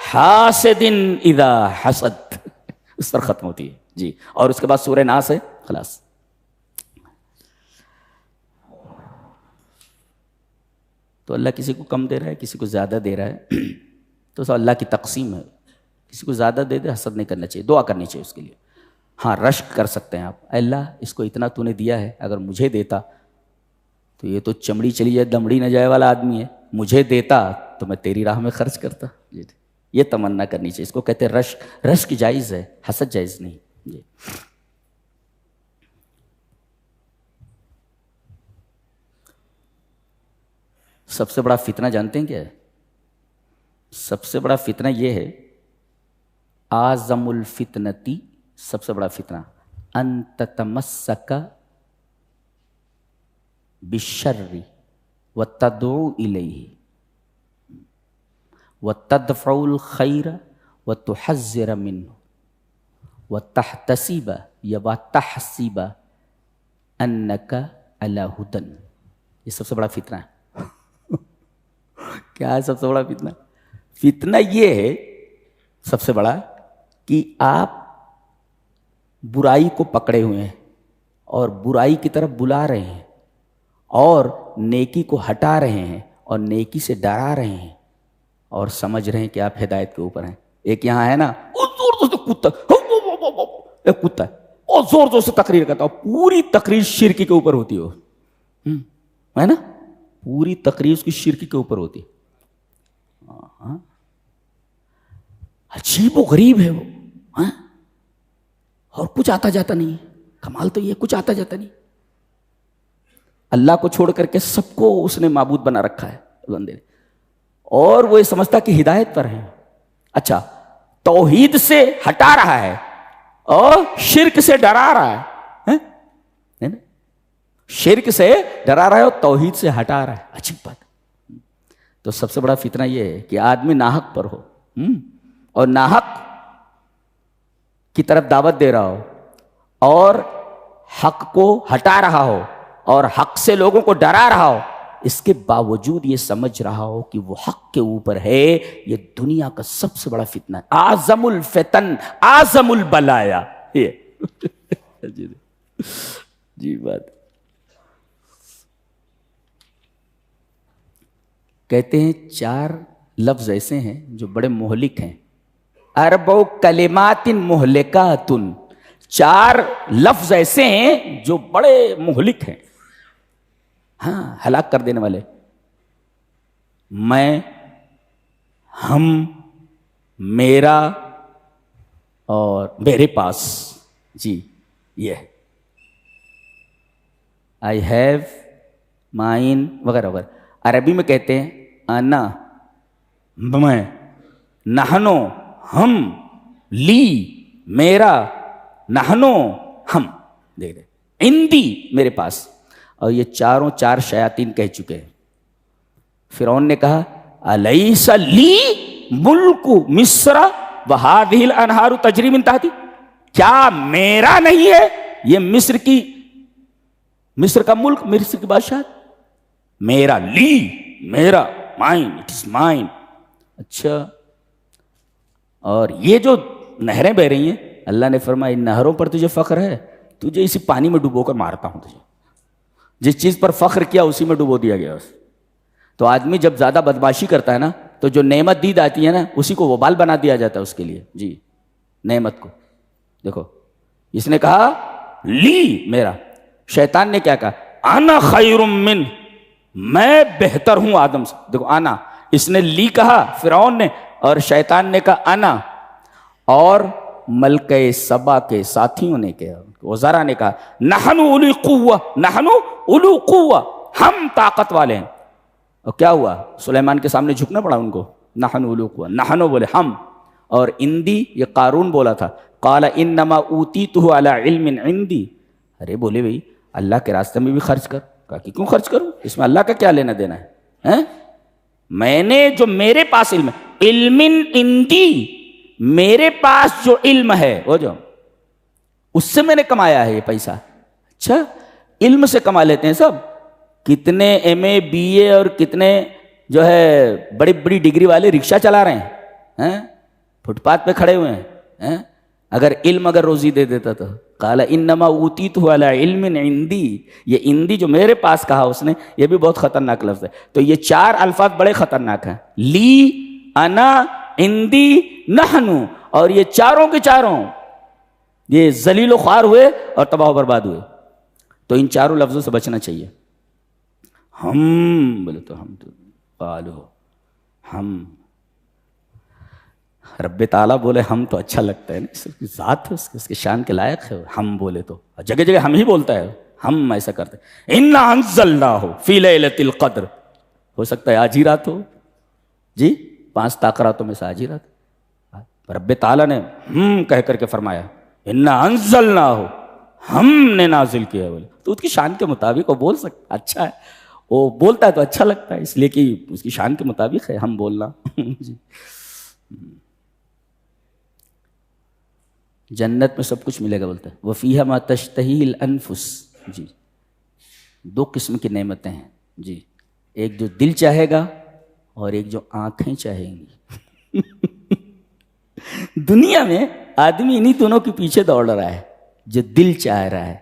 حَاسِدٍ إِذَا حَسَدَ، اس پر ختم ہوتی ہے. جی اور اس کے بعد سورہ ناس ہے، خلاص. تو اللہ کسی کو کم دے رہا ہے، کسی کو زیادہ دے رہا ہے، تو سب اللہ کی تقسیم ہے. کسی کو زیادہ دے دے، حسد نہیں کرنا چاہیے، دعا کرنی چاہیے اس کے لیے. ہاں رشک کر سکتے ہیں آپ، اے اللہ اس کو اتنا تو نے دیا ہے، اگر مجھے دیتا تو یہ تو چمڑی چلی جائے دمڑی نہ جائے والا آدمی ہے، مجھے دیتا تو میں تیری راہ میں خرچ کرتا. جی یہ تمنا کرنی چاہیے. اس کو کہتے ہیں رشک. رشک جائز ہے، حسد جائز نہیں. جی سب سے بڑا فتنہ جانتے ہیں کیا ہے؟ سب سے بڑا فتنہ یہ ہے، اعظم الفتنتی، سب سے بڑا فتنہ، ان تتمسک بالشر وتدعو الیہ وتدفع الخیر وتحذر منه وتحتسب یا وتحسب انک علی ہدی. یہ سب سے بڑا فتنہ ہے. کیا ہے سب سے بڑا فتنہ؟ فتنہ یہ ہے سب سے بڑا کہ آپ برائی کو پکڑے ہوئے ہیں اور برائی کی طرف بلا رہے ہیں اور نیکی کو ہٹا رہے ہیں اور نیکی سے ڈرا رہے ہیں اور سمجھ رہے ہیں کہ آپ ہدایت کے اوپر ہیں. ایک یہاں ہے نا زور زور سے کتا، ایک کتا ہے اور زور زور سے تقریر کرتا ہے، پوری تقریر شرکی کے اوپر ہوتی ہے نا، پوری تقریر اس کی شرکی کے اوپر ہوتی ہے. عجیب و غریب ہے وہ، اور کچھ آتا جاتا نہیں ہے. کمال تو یہ کچھ آتا جاتا نہیں. اللہ کو چھوڑ کر کے سب کو اس نے معبود بنا رکھا ہے بندے نے، اور وہ یہ سمجھتا کہ ہدایت پر ہے. اچھا توحید سے ہٹا رہا ہے اور شرک سے ڈرا رہا ہے، شرک سے ڈرا رہا ہے اور توحید سے ہٹا رہا ہے. عجیب بات. تو سب سے بڑا فتنہ یہ ہے کہ آدمی ناحق پر ہو اور ناحق کی طرف دعوت دے رہا ہو اور حق کو ہٹا رہا ہو اور حق سے لوگوں کو ڈرا رہا ہو، اس کے باوجود یہ سمجھ رہا ہو کہ وہ حق کے اوپر ہے. یہ دنیا کا سب سے بڑا فتنہ ہے. اعظم الفتن اعظم البلایا. جی بات. کہتے ہیں 4 لفظ ایسے ہیں جو بڑے مہلک ہیں. اربع کلمات مہلکات، 4 لفظ ایسے ہیں جو بڑے مہلک ہیں، ہاں ہلاک کر دینے والے. میں، ہم، میرا اور میرے پاس. جی یہ آئی ہیو، مائن وغیرہ وغیرہ. عربی میں کہتے ہیں انا میں، نحنو ہم، لی میرا، نحنو ہم. دیکھ رہے عندی میرے پاس. اور یہ 4 شیاطین کہہ چکے ہیں. فرعون نے کہا الیس لی ملک مصر وہذہ الانہار تجری من تحتی، کیا میرا نہیں ہے یہ مصر کا ملک، مصر کی بادشاہ؟ میرا، لی میرا، مائن اٹ از مائن. اچھا، اور یہ جو نہریں بہ رہی ہیں، اللہ نے فرمایا ان نہروں پر تجھے فخر ہے، تجھے اسی پانی میں ڈبو کر مارتا ہوں. تجھے جس چیز پر فخر کیا اسی میں ڈبو دیا گیا. تو آدمی جب زیادہ بدمعاشی کرتا ہے نا تو جو نعمت دی جاتی ہے نا اسی کو وبال بنا دیا جاتا ہے اس کے لیے. جی نعمت کو دیکھو، اس نے کہا لی میرا. شیطان نے کیا کہا انا خیر من، میں بہتر ہوں آدم سے. دیکھو انا، اس نے لی کہا فرعون نے، اور شیطان نے کہا انا. اور ملکہ سبا کے ساتھیوں نے کہا، وزراء نے کہا نحن اولی قوہ، نحن اولو قوہ، ہم طاقت والے ہیں. اور کیا ہوا؟ سلیمان کے سامنے جھکنا پڑا ان کو. نحن اولو قوہ، نحن بولے ہم. اور اندی یہ قارون بولا تھا، قال انما اوتیتہ علی علم عندی. ارے بولے بھائی اللہ کے راستے میں بھی خرچ کر. کہا کہ کیوں خرچ کروں، اس میں اللہ کا کیا لینا دینا ہے؟ میں نے جو میرے پاس علم ہے، علم عندی، میرے پاس جو علم ہے وہ جو اس سے میں نے کمایا ہے یہ پیسہ. اچھا، علم سے کما لیتے ہیں سب. کتنے ایم اے بی اے اور کتنے جو ہے بڑی بڑی ڈگری والے رکشہ چلا رہے ہیں، فٹ پاتھ پہ کھڑے ہوئے ہیں. اگر علم اگر روزی دے دیتا تو قال انما اوتیتہ علی علم عندی. یہ عندی جو میرے پاس کہا اس نے، یہ بھی بہت خطرناک لفظ ہے. تو یہ 4 الفاظ بڑے خطرناک ہیں، لی، انا، عندی، نحنو. اور یہ چاروں کے چاروں یہ ذلیل و خوار ہوئے اور تباہ و برباد ہوئے. تو ان 4 لفظوں سے بچنا چاہیے. ہم بولے تو ہم، تو قالو ہم. رب تعالیٰ بولے ہم تو اچھا لگتا ہے نا، اس کی ذات ہے، اس کے شان کے لائق ہے. ہم بولے تو جگہ جگہ ہم ہی بولتا ہے، ہم ایسا کرتے ہیں. انا انزلناہ فی لیلۃ القدر. ہو سکتا ہے آج ہی رات ہو. جی 5 طاقراتوں میں سے آج ہی رات. رب تعالیٰ نے ہم کہہ کر کے فرمایا انا انزلناہ، ہم نے نازل کیا. بولے تو اس کی شان کے مطابق وہ بول سکتا، اچھا ہے وہ بولتا ہے تو اچھا لگتا ہے، اس لیے کہ اس کی شان کے مطابق ہے ہم بولنا. جی جنت میں سب کچھ ملے گا. بولتا ہے وَفِيهَا مَا تَشْتَهِي الْأَنفُسُ. جی 2 قسم کی نعمتیں ہیں. جی ایک جو دل چاہے گا اور ایک جو آنکھیں چاہیں گی. دنیا میں آدمی انہی دونوں کے پیچھے دوڑ رہا ہے، جو دل چاہ رہا ہے،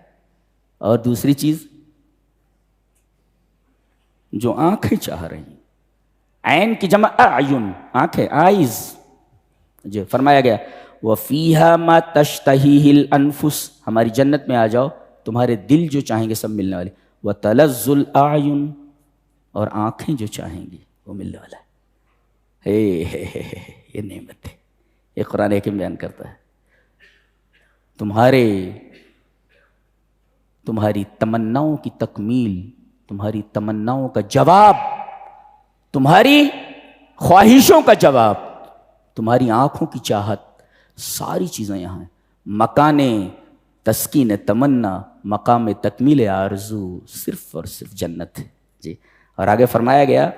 اور دوسری چیز جو آنکھیں چاہ رہی ہیں. عین کی جمع اعین، آنکھیں، آئیز. جو فرمایا گیا وَفِيهَا مَا تَشْتَهِيهِ الْأَنفُسُ. ہماری جنت میں آ جاؤ، تمہارے دل جو چاہیں گے سب ملنے والے. وَتَلَذُّ الْأَعْيُنُ. اور آنکھیں جو چاہیں گی وہ ملنے والا ہے. یہ نعمت ہے، یہ قرآن حکیم بیان کرتا ہے. تمہاری تمناؤں کی تکمیل، تمہاری تمناؤں کا جواب، تمہاری خواہشوں کا جواب، تمہاری آنکھوں کی چاہت، ساری چیزیں یہاں ہیں. مکان تسکین تمنا، مقام تکمیل آرزو صرف اور صرف جنت ہے. جی اور آگے فرمایا گیا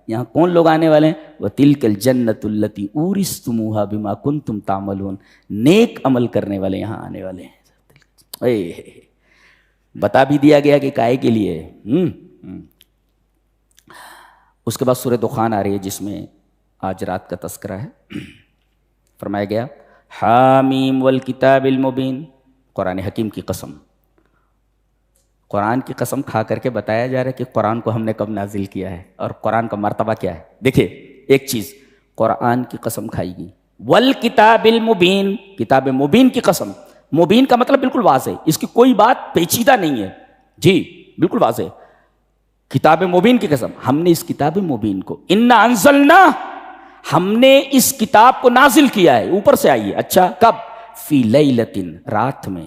یہاں کون لوگ آنے والے ہیں؟ وَتِلْكَ الْجَنَّةُ الَّتِي أُورِثْتُمُوهَا بِمَا كُنْتُمْ تَعْمَلُونَ. نیک عمل کرنے والے یہاں آنے والے ہیں. بتا بھی دیا گیا کہ کائے کے لیے. اس کے بعد سورہ دخان آ رہی ہے جس میں آج رات کا تذکرہ ہے. فرمایا گیا حامیم والکتاب المبین. قرآن حکیم کی قسم، قرآن کی قسم کھا کر کے بتایا جا رہا ہے کہ قرآن کو ہم نے کب نازل کیا ہے اور قرآن کا مرتبہ کیا ہے. دیکھیں ایک چیز، قرآن کی قسم کھائی گئی. والکتاب المبین، کتاب مبین کی قسم. مبین کا مطلب بالکل واضح، اس کی کوئی بات پیچیدہ نہیں ہے، جی بالکل واضح. کتاب مبین کی قسم، ہم نے اس کتاب مبین کو انا انزلنا، ہم نے اس کتاب کو نازل کیا ہے، اوپر سے آئی ہے. اچھا کب؟ فی لیلۃ، رات میں.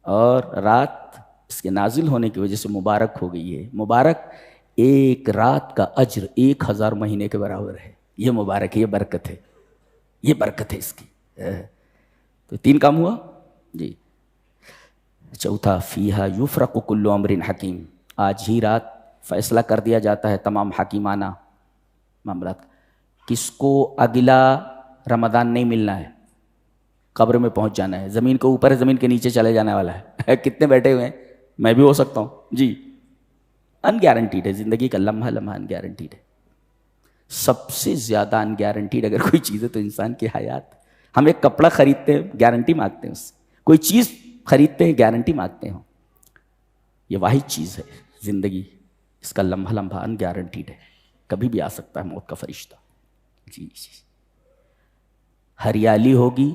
اور رات اس کے نازل ہونے کی وجہ سے مبارک ہو گئی ہے. مبارک ایک رات کا اجر 1000 مہینے کے برابر ہے. یہ مبارک ہے، یہ برکت ہے، یہ برکت ہے اس کی. تو 3 کام ہوا جی. چوتھا فیہا یفرق کل امر حکیم، آج ہی رات فیصلہ کر دیا جاتا ہے تمام حکیمانہ معاملات. کس کو اگلا رمضان نہیں ملنا ہے، قبر میں پہنچ جانا ہے، زمین کے اوپر ہے، زمین کے نیچے چلے جانے والا ہے. کتنے بیٹھے ہوئے ہیں، میں بھی ہو سکتا ہوں جی. ان گارنٹیڈ ہے زندگی کا لمحہ لمحہ، ان گارنٹیڈ ہے. سب سے زیادہ ان گارنٹیڈ اگر کوئی چیز ہے تو انسان کی حیات. ہم ایک کپڑا خریدتے ہیں، گارنٹی مانگتے ہیں اس سے. کوئی چیز خریدتے ہیں، گارنٹی مانگتے ہیں. یہ واحد چیز ہے زندگی، اس کا لمحہ لمحہ ان گارنٹیڈ ہے، کبھی بھی آ سکتا ہے موت کا فرشتہ. جی ہریالی ہوگی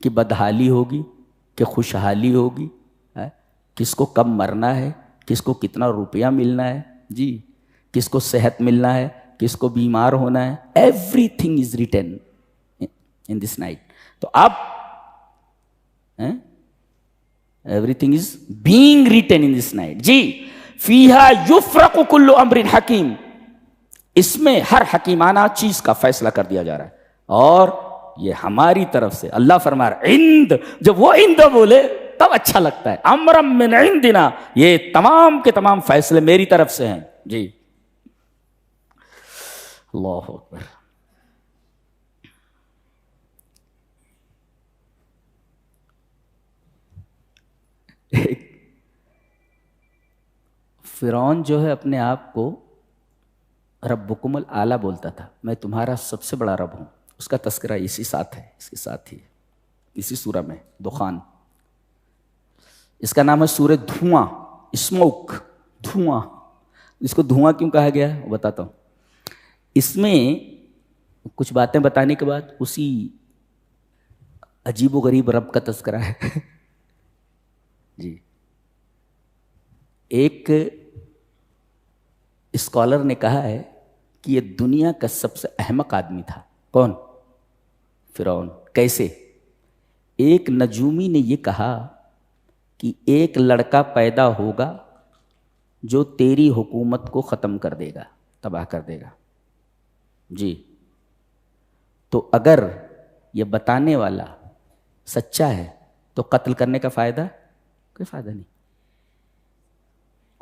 کہ بدحالی ہوگی کہ خوشحالی ہوگی، کس کو کب مرنا ہے، کس کو کتنا روپیہ ملنا ہے جی، کس کو صحت ملنا ہے، کس کو بیمار ہونا ہے. Everything is written in this night. تو اب everything is being written in this night جی. فیہا یفرق کل امر حکیم، اس میں ہر حکیمانہ چیز کا فیصلہ کر دیا جا رہا ہے. اور یہ ہماری طرف سے، اللہ فرما رہا ہے جب وہ بولے تب اچھا لگتا ہے. امرم من عندنا، یہ تمام کے تمام فیصلے میری طرف سے ہیں جی. اللہ اکبر. فرعون جو ہے اپنے آپ کو ربکم الاعلیٰ بولتا تھا، میں تمہارا سب سے بڑا رب ہوں. اس کا تذکرہ اسی ساتھ ہے، اس کے ساتھ ہی اسی سورہ میں دخان. اس کا نام ہے سورہ دھواں، اسموک، دھواں. اس کو دھواں کیوں کہا گیا ہے وہ بتاتا ہوں. اس میں کچھ باتیں بتانے کے بعد اسی عجیب و غریب رب کا تذکرہ ہے جی. ایک اسکالر نے کہا ہے کہ یہ دنیا کا سب سے احمق آدمی تھا. کون؟ فرعون. کیسے؟ ایک نجومی نے یہ کہا کہ ایک لڑکا پیدا ہوگا جو تیری حکومت کو ختم کر دے گا، تباہ کر دے گا جی. تو اگر یہ بتانے والا سچا ہے تو قتل کرنے کا فائدہ؟ کوئی فائدہ نہیں،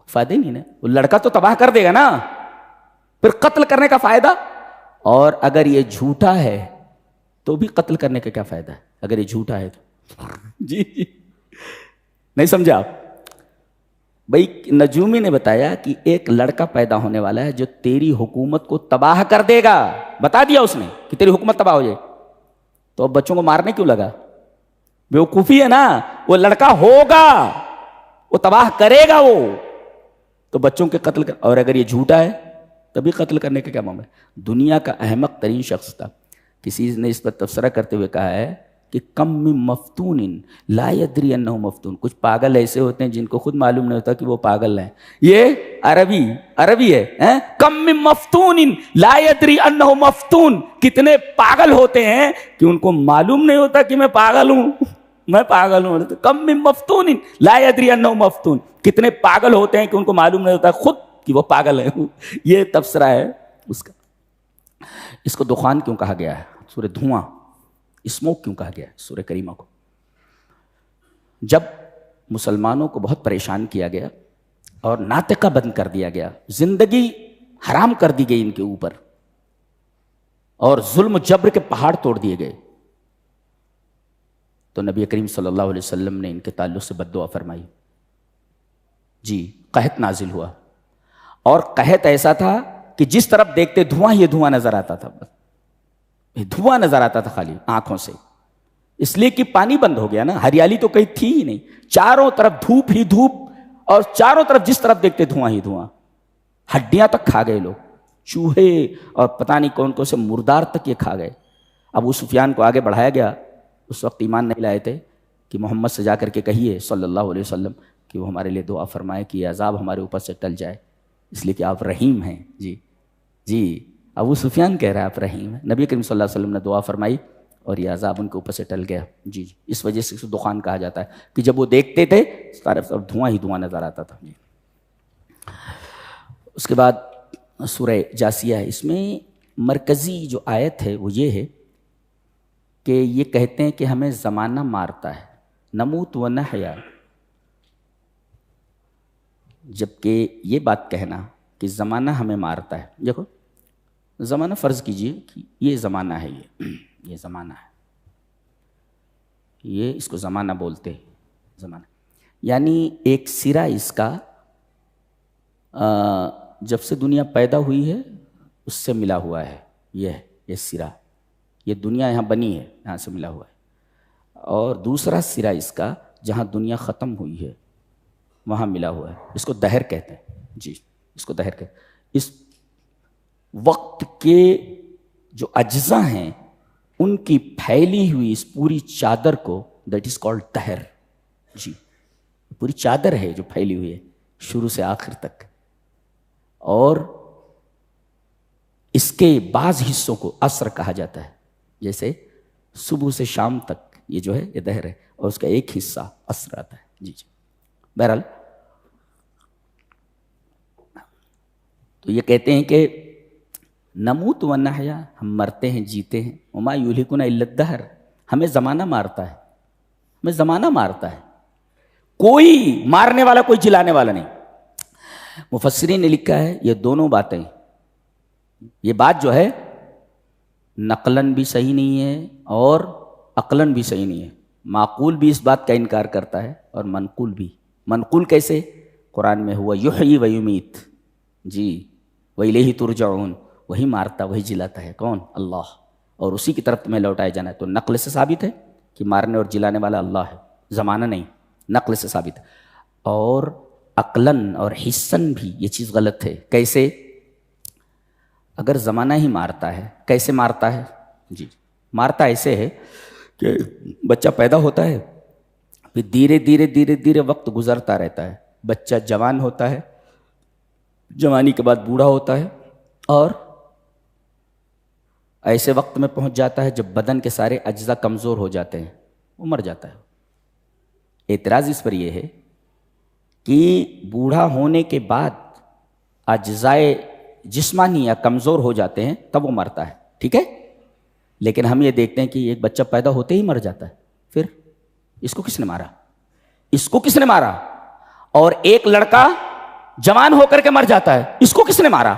فائدہ ہی نہیں نا. وہ لڑکا تو تباہ کر دے گا نا، پھر قتل کرنے کا فائدہ. اور اگر یہ جھوٹا ہے تو بھی قتل کرنے کا کیا فائدہ ہے اگر یہ جھوٹا ہے تو جی نہیں سمجھے آپ بھائی. نجومی نے بتایا کہ ایک لڑکا پیدا ہونے والا ہے جو تیری حکومت کو تباہ کر دے گا. بتا دیا اس نے کہ تیری حکومت تباہ ہو جائے. تو اب بچوں کو مارنے کیوں لگا؟ بیوقوفی ہے نا. وہ لڑکا ہوگا، وہ تباہ کرے گا وہ، تو بچوں کے قتل کر. اور اگر یہ جھوٹا ہے تبھی قتل کرنے کا کیا معاملہ ہے؟ دنیا کا احمق ترین شخص تھا. کسی نے اس پر تبصرہ کرتے ہوئے کہا ہے کہ کم من مفتون لا یدری انہ مفتون. کچھ پاگل ایسے ہوتے ہیں جن کو خود معلوم نہیں ہوتا کہ وہ پاگل ہیں. یہ عربی ہے. کم من مفتون لا یدری انہ مفتون. کتنے پاگل ہوتے ہیں کہ ان کو معلوم نہیں ہوتا کہ میں پاگل ہوں، میں پاگل ہوں. کم من مفتون لا یدری انہ مفتون. کتنے پاگل ہوتے ہیں کہ ان کو معلوم نہیں ہوتا خود کہ وہ پاگل ہے. یہ تبصرہ ہے اس کا. اس کو دخان کیوں کہا گیا ہے؟ سورہ دھواں، اسموک کیوں کہا گیا ہے سورہ کریمہ کو؟ جب مسلمانوں کو بہت پریشان کیا گیا اور ناطقہ بند کر دیا گیا، زندگی حرام کر دی گئی ان کے اوپر، اور ظلم و جبر کے پہاڑ توڑ دیے گئے، تو نبی کریم صلی اللہ علیہ وسلم نے ان کے تعلق سے بد دعا فرمائی جی. قحط نازل ہوا، اور قحط ایسا تھا کہ جس طرف دیکھتے دھواں ہی دھواں نظر آتا تھا. بس دھواں نظر آتا تھا خالی آنکھوں سے، اس لیے کہ پانی بند ہو گیا نا. ہریالی تو کہیں تھی ہی نہیں، چاروں طرف دھوپ ہی دھوپ، اور چاروں طرف جس طرف دیکھتے دھواں ہی دھواں. ہڈیاں تک کھا گئے لوگ، چوہے اور پتہ نہیں کون کون سے مردار تک یہ کھا گئے. ابو سفیان کو آگے بڑھایا گیا، اس وقت ایمان نہیں لائے تھے. کہ محمد سے جا کر کے کہیے صلی اللہ علیہ وسلم کہ وہ ہمارے لیے دعا فرمائے کہ یہ عذاب ہمارے اوپر سے ٹل جائے، اس لیے کہ آپ رحیم ہیں۔ جی ابو سفیان کہہ رہا ہے آپ رحیم ہیں۔ نبی کریم صلی اللہ علیہ وسلم نے دعا فرمائی اور یہ عذاب ان کے اوپر سے ٹل گیا۔ جی اس وجہ سے اسے دخان کہا جاتا ہے کہ جب وہ دیکھتے تھے سارے دھواں ہی دھواں نظر آتا تھا۔ اس کے بعد سورہ جاسیہ ہے، اس میں مرکزی جو آیت ہے وہ یہ ہے کہ یہ کہتے ہیں کہ ہمیں زمانہ مارتا ہے، نموت و نحیا، جبکہ یہ بات کہنا کہ زمانہ ہمیں مارتا ہے، دیکھو زمانہ فرض کیجئے کہ یہ زمانہ ہے، یہ زمانہ ہے، یہ اس کو زمانہ بولتے ہیں، زمانہ یعنی ایک سرا اس کا جب سے دنیا پیدا ہوئی ہے اس سے ملا ہوا ہے، یہ سرا، یہ دنیا یہاں بنی ہے یہاں سے ملا ہوا ہے، اور دوسرا سرا اس کا جہاں دنیا ختم ہوئی ہے وہاں ملا ہوا ہے، اس کو دہر کہتے ہیں۔ جی اس کو دہر کہتے ہیں۔ اس وقت کے جو اجزاء ہیں ان کی پھیلی ہوئی اس پوری چادر کو دیٹ از کالڈ دہر۔ جی پوری چادر ہے جو پھیلی ہوئی ہے شروع سے آخر تک، اور اس کے بعض حصوں کو عصر کہا جاتا ہے، جیسے صبح سے شام تک یہ جو ہے یہ دہر ہے، اور اس کا ایک حصہ عصر آتا ہے۔ جی بہرحال تو یہ کہتے ہیں کہ نموت و نحیا، ہم مرتے ہیں جیتے ہیں، وما یہلکنا الا الدہر، ہمیں زمانہ مارتا ہے، ہمیں زمانہ مارتا ہے، کوئی مارنے والا کوئی جلانے والا نہیں۔ مفسرین نے لکھا ہے یہ دونوں باتیں، یہ بات جو ہے نقلاً بھی صحیح نہیں ہے اور عقلاً بھی صحیح نہیں ہے۔ معقول بھی اس بات کا انکار کرتا ہے اور منقول بھی۔ منقول کیسے؟ قرآن میں ہوا یحیی و یمیت، جی وَإِلَيْهِ تُرْجَعُونَ، وہی مارتا وہی جلاتا ہے، کون؟ اللہ، اور اسی کی طرف تمہیں لوٹایا جانا ہے۔ تو نقل سے ثابت ہے کہ مارنے اور جلانے والا اللہ ہے، زمانہ نہیں، نقل سے ثابت ہے۔ اور عقلاً اور حساً بھی یہ چیز غلط ہے۔ کیسے؟ اگر زمانہ ہی مارتا ہے، کیسے مارتا ہے؟ جی مارتا ایسے ہے کہ بچہ پیدا ہوتا ہے، پھر دھیرے دھیرے دھیرے دھیرے وقت گزرتا رہتا ہے، بچہ جوان ہوتا ہے، جوانی کے بعد بوڑھا ہوتا ہے، اور ایسے وقت میں پہنچ جاتا ہے جب بدن کے سارے اجزاء کمزور ہو جاتے ہیں، وہ مر جاتا ہے۔ اعتراض اس پر یہ ہے کہ بوڑھا ہونے کے بعد اجزاء جسمانی یا کمزور ہو جاتے ہیں تب وہ مرتا ہے، ٹھیک ہے، لیکن ہم یہ دیکھتے ہیں کہ ایک بچہ پیدا ہوتے ہی مر جاتا ہے، پھر اس کو کس نے مارا؟ اس کو کس نے مارا؟ اور ایک لڑکا جوان ہو کر کے مر جاتا ہے، اس کو کس نے مارا؟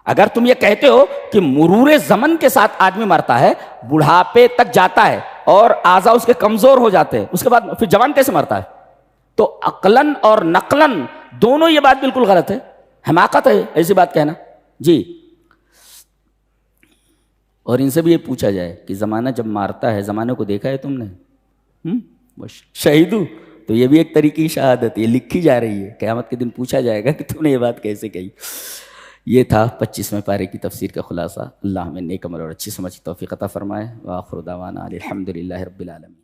اگر تم یہ کہتے ہو کہ مرور زمن کے ساتھ آدمی مرتا ہے، بڑھاپے تک جاتا ہے اور اعضاء اس کے کمزور ہو جاتے ہیں، اس کے بعد پھر جوان کیسے مرتا ہے؟ تو عقلاً اور نقلاً دونوں یہ بات بالکل غلط ہے، حماقت ہے ایسی بات کہنا۔ جی اور ان سے بھی یہ پوچھا جائے کہ زمانہ جب مارتا ہے، زمانے کو دیکھا ہے تم نے؟ شہیدو، تو یہ بھی ایک طریقے کی شہادت، یہ لکھی جا رہی ہے، قیامت کے دن پوچھا جائے گا کہ تم نے یہ بات کیسے کہی۔ یہ تھا 25ویں پارے کی تفسیر کا خلاصہ۔ اللہ ہمیں نیک عمل اور اچھی سمجھ کی توفیق عطا فرمائے۔ وآخر دعوانا الحمدللہ رب العالمین۔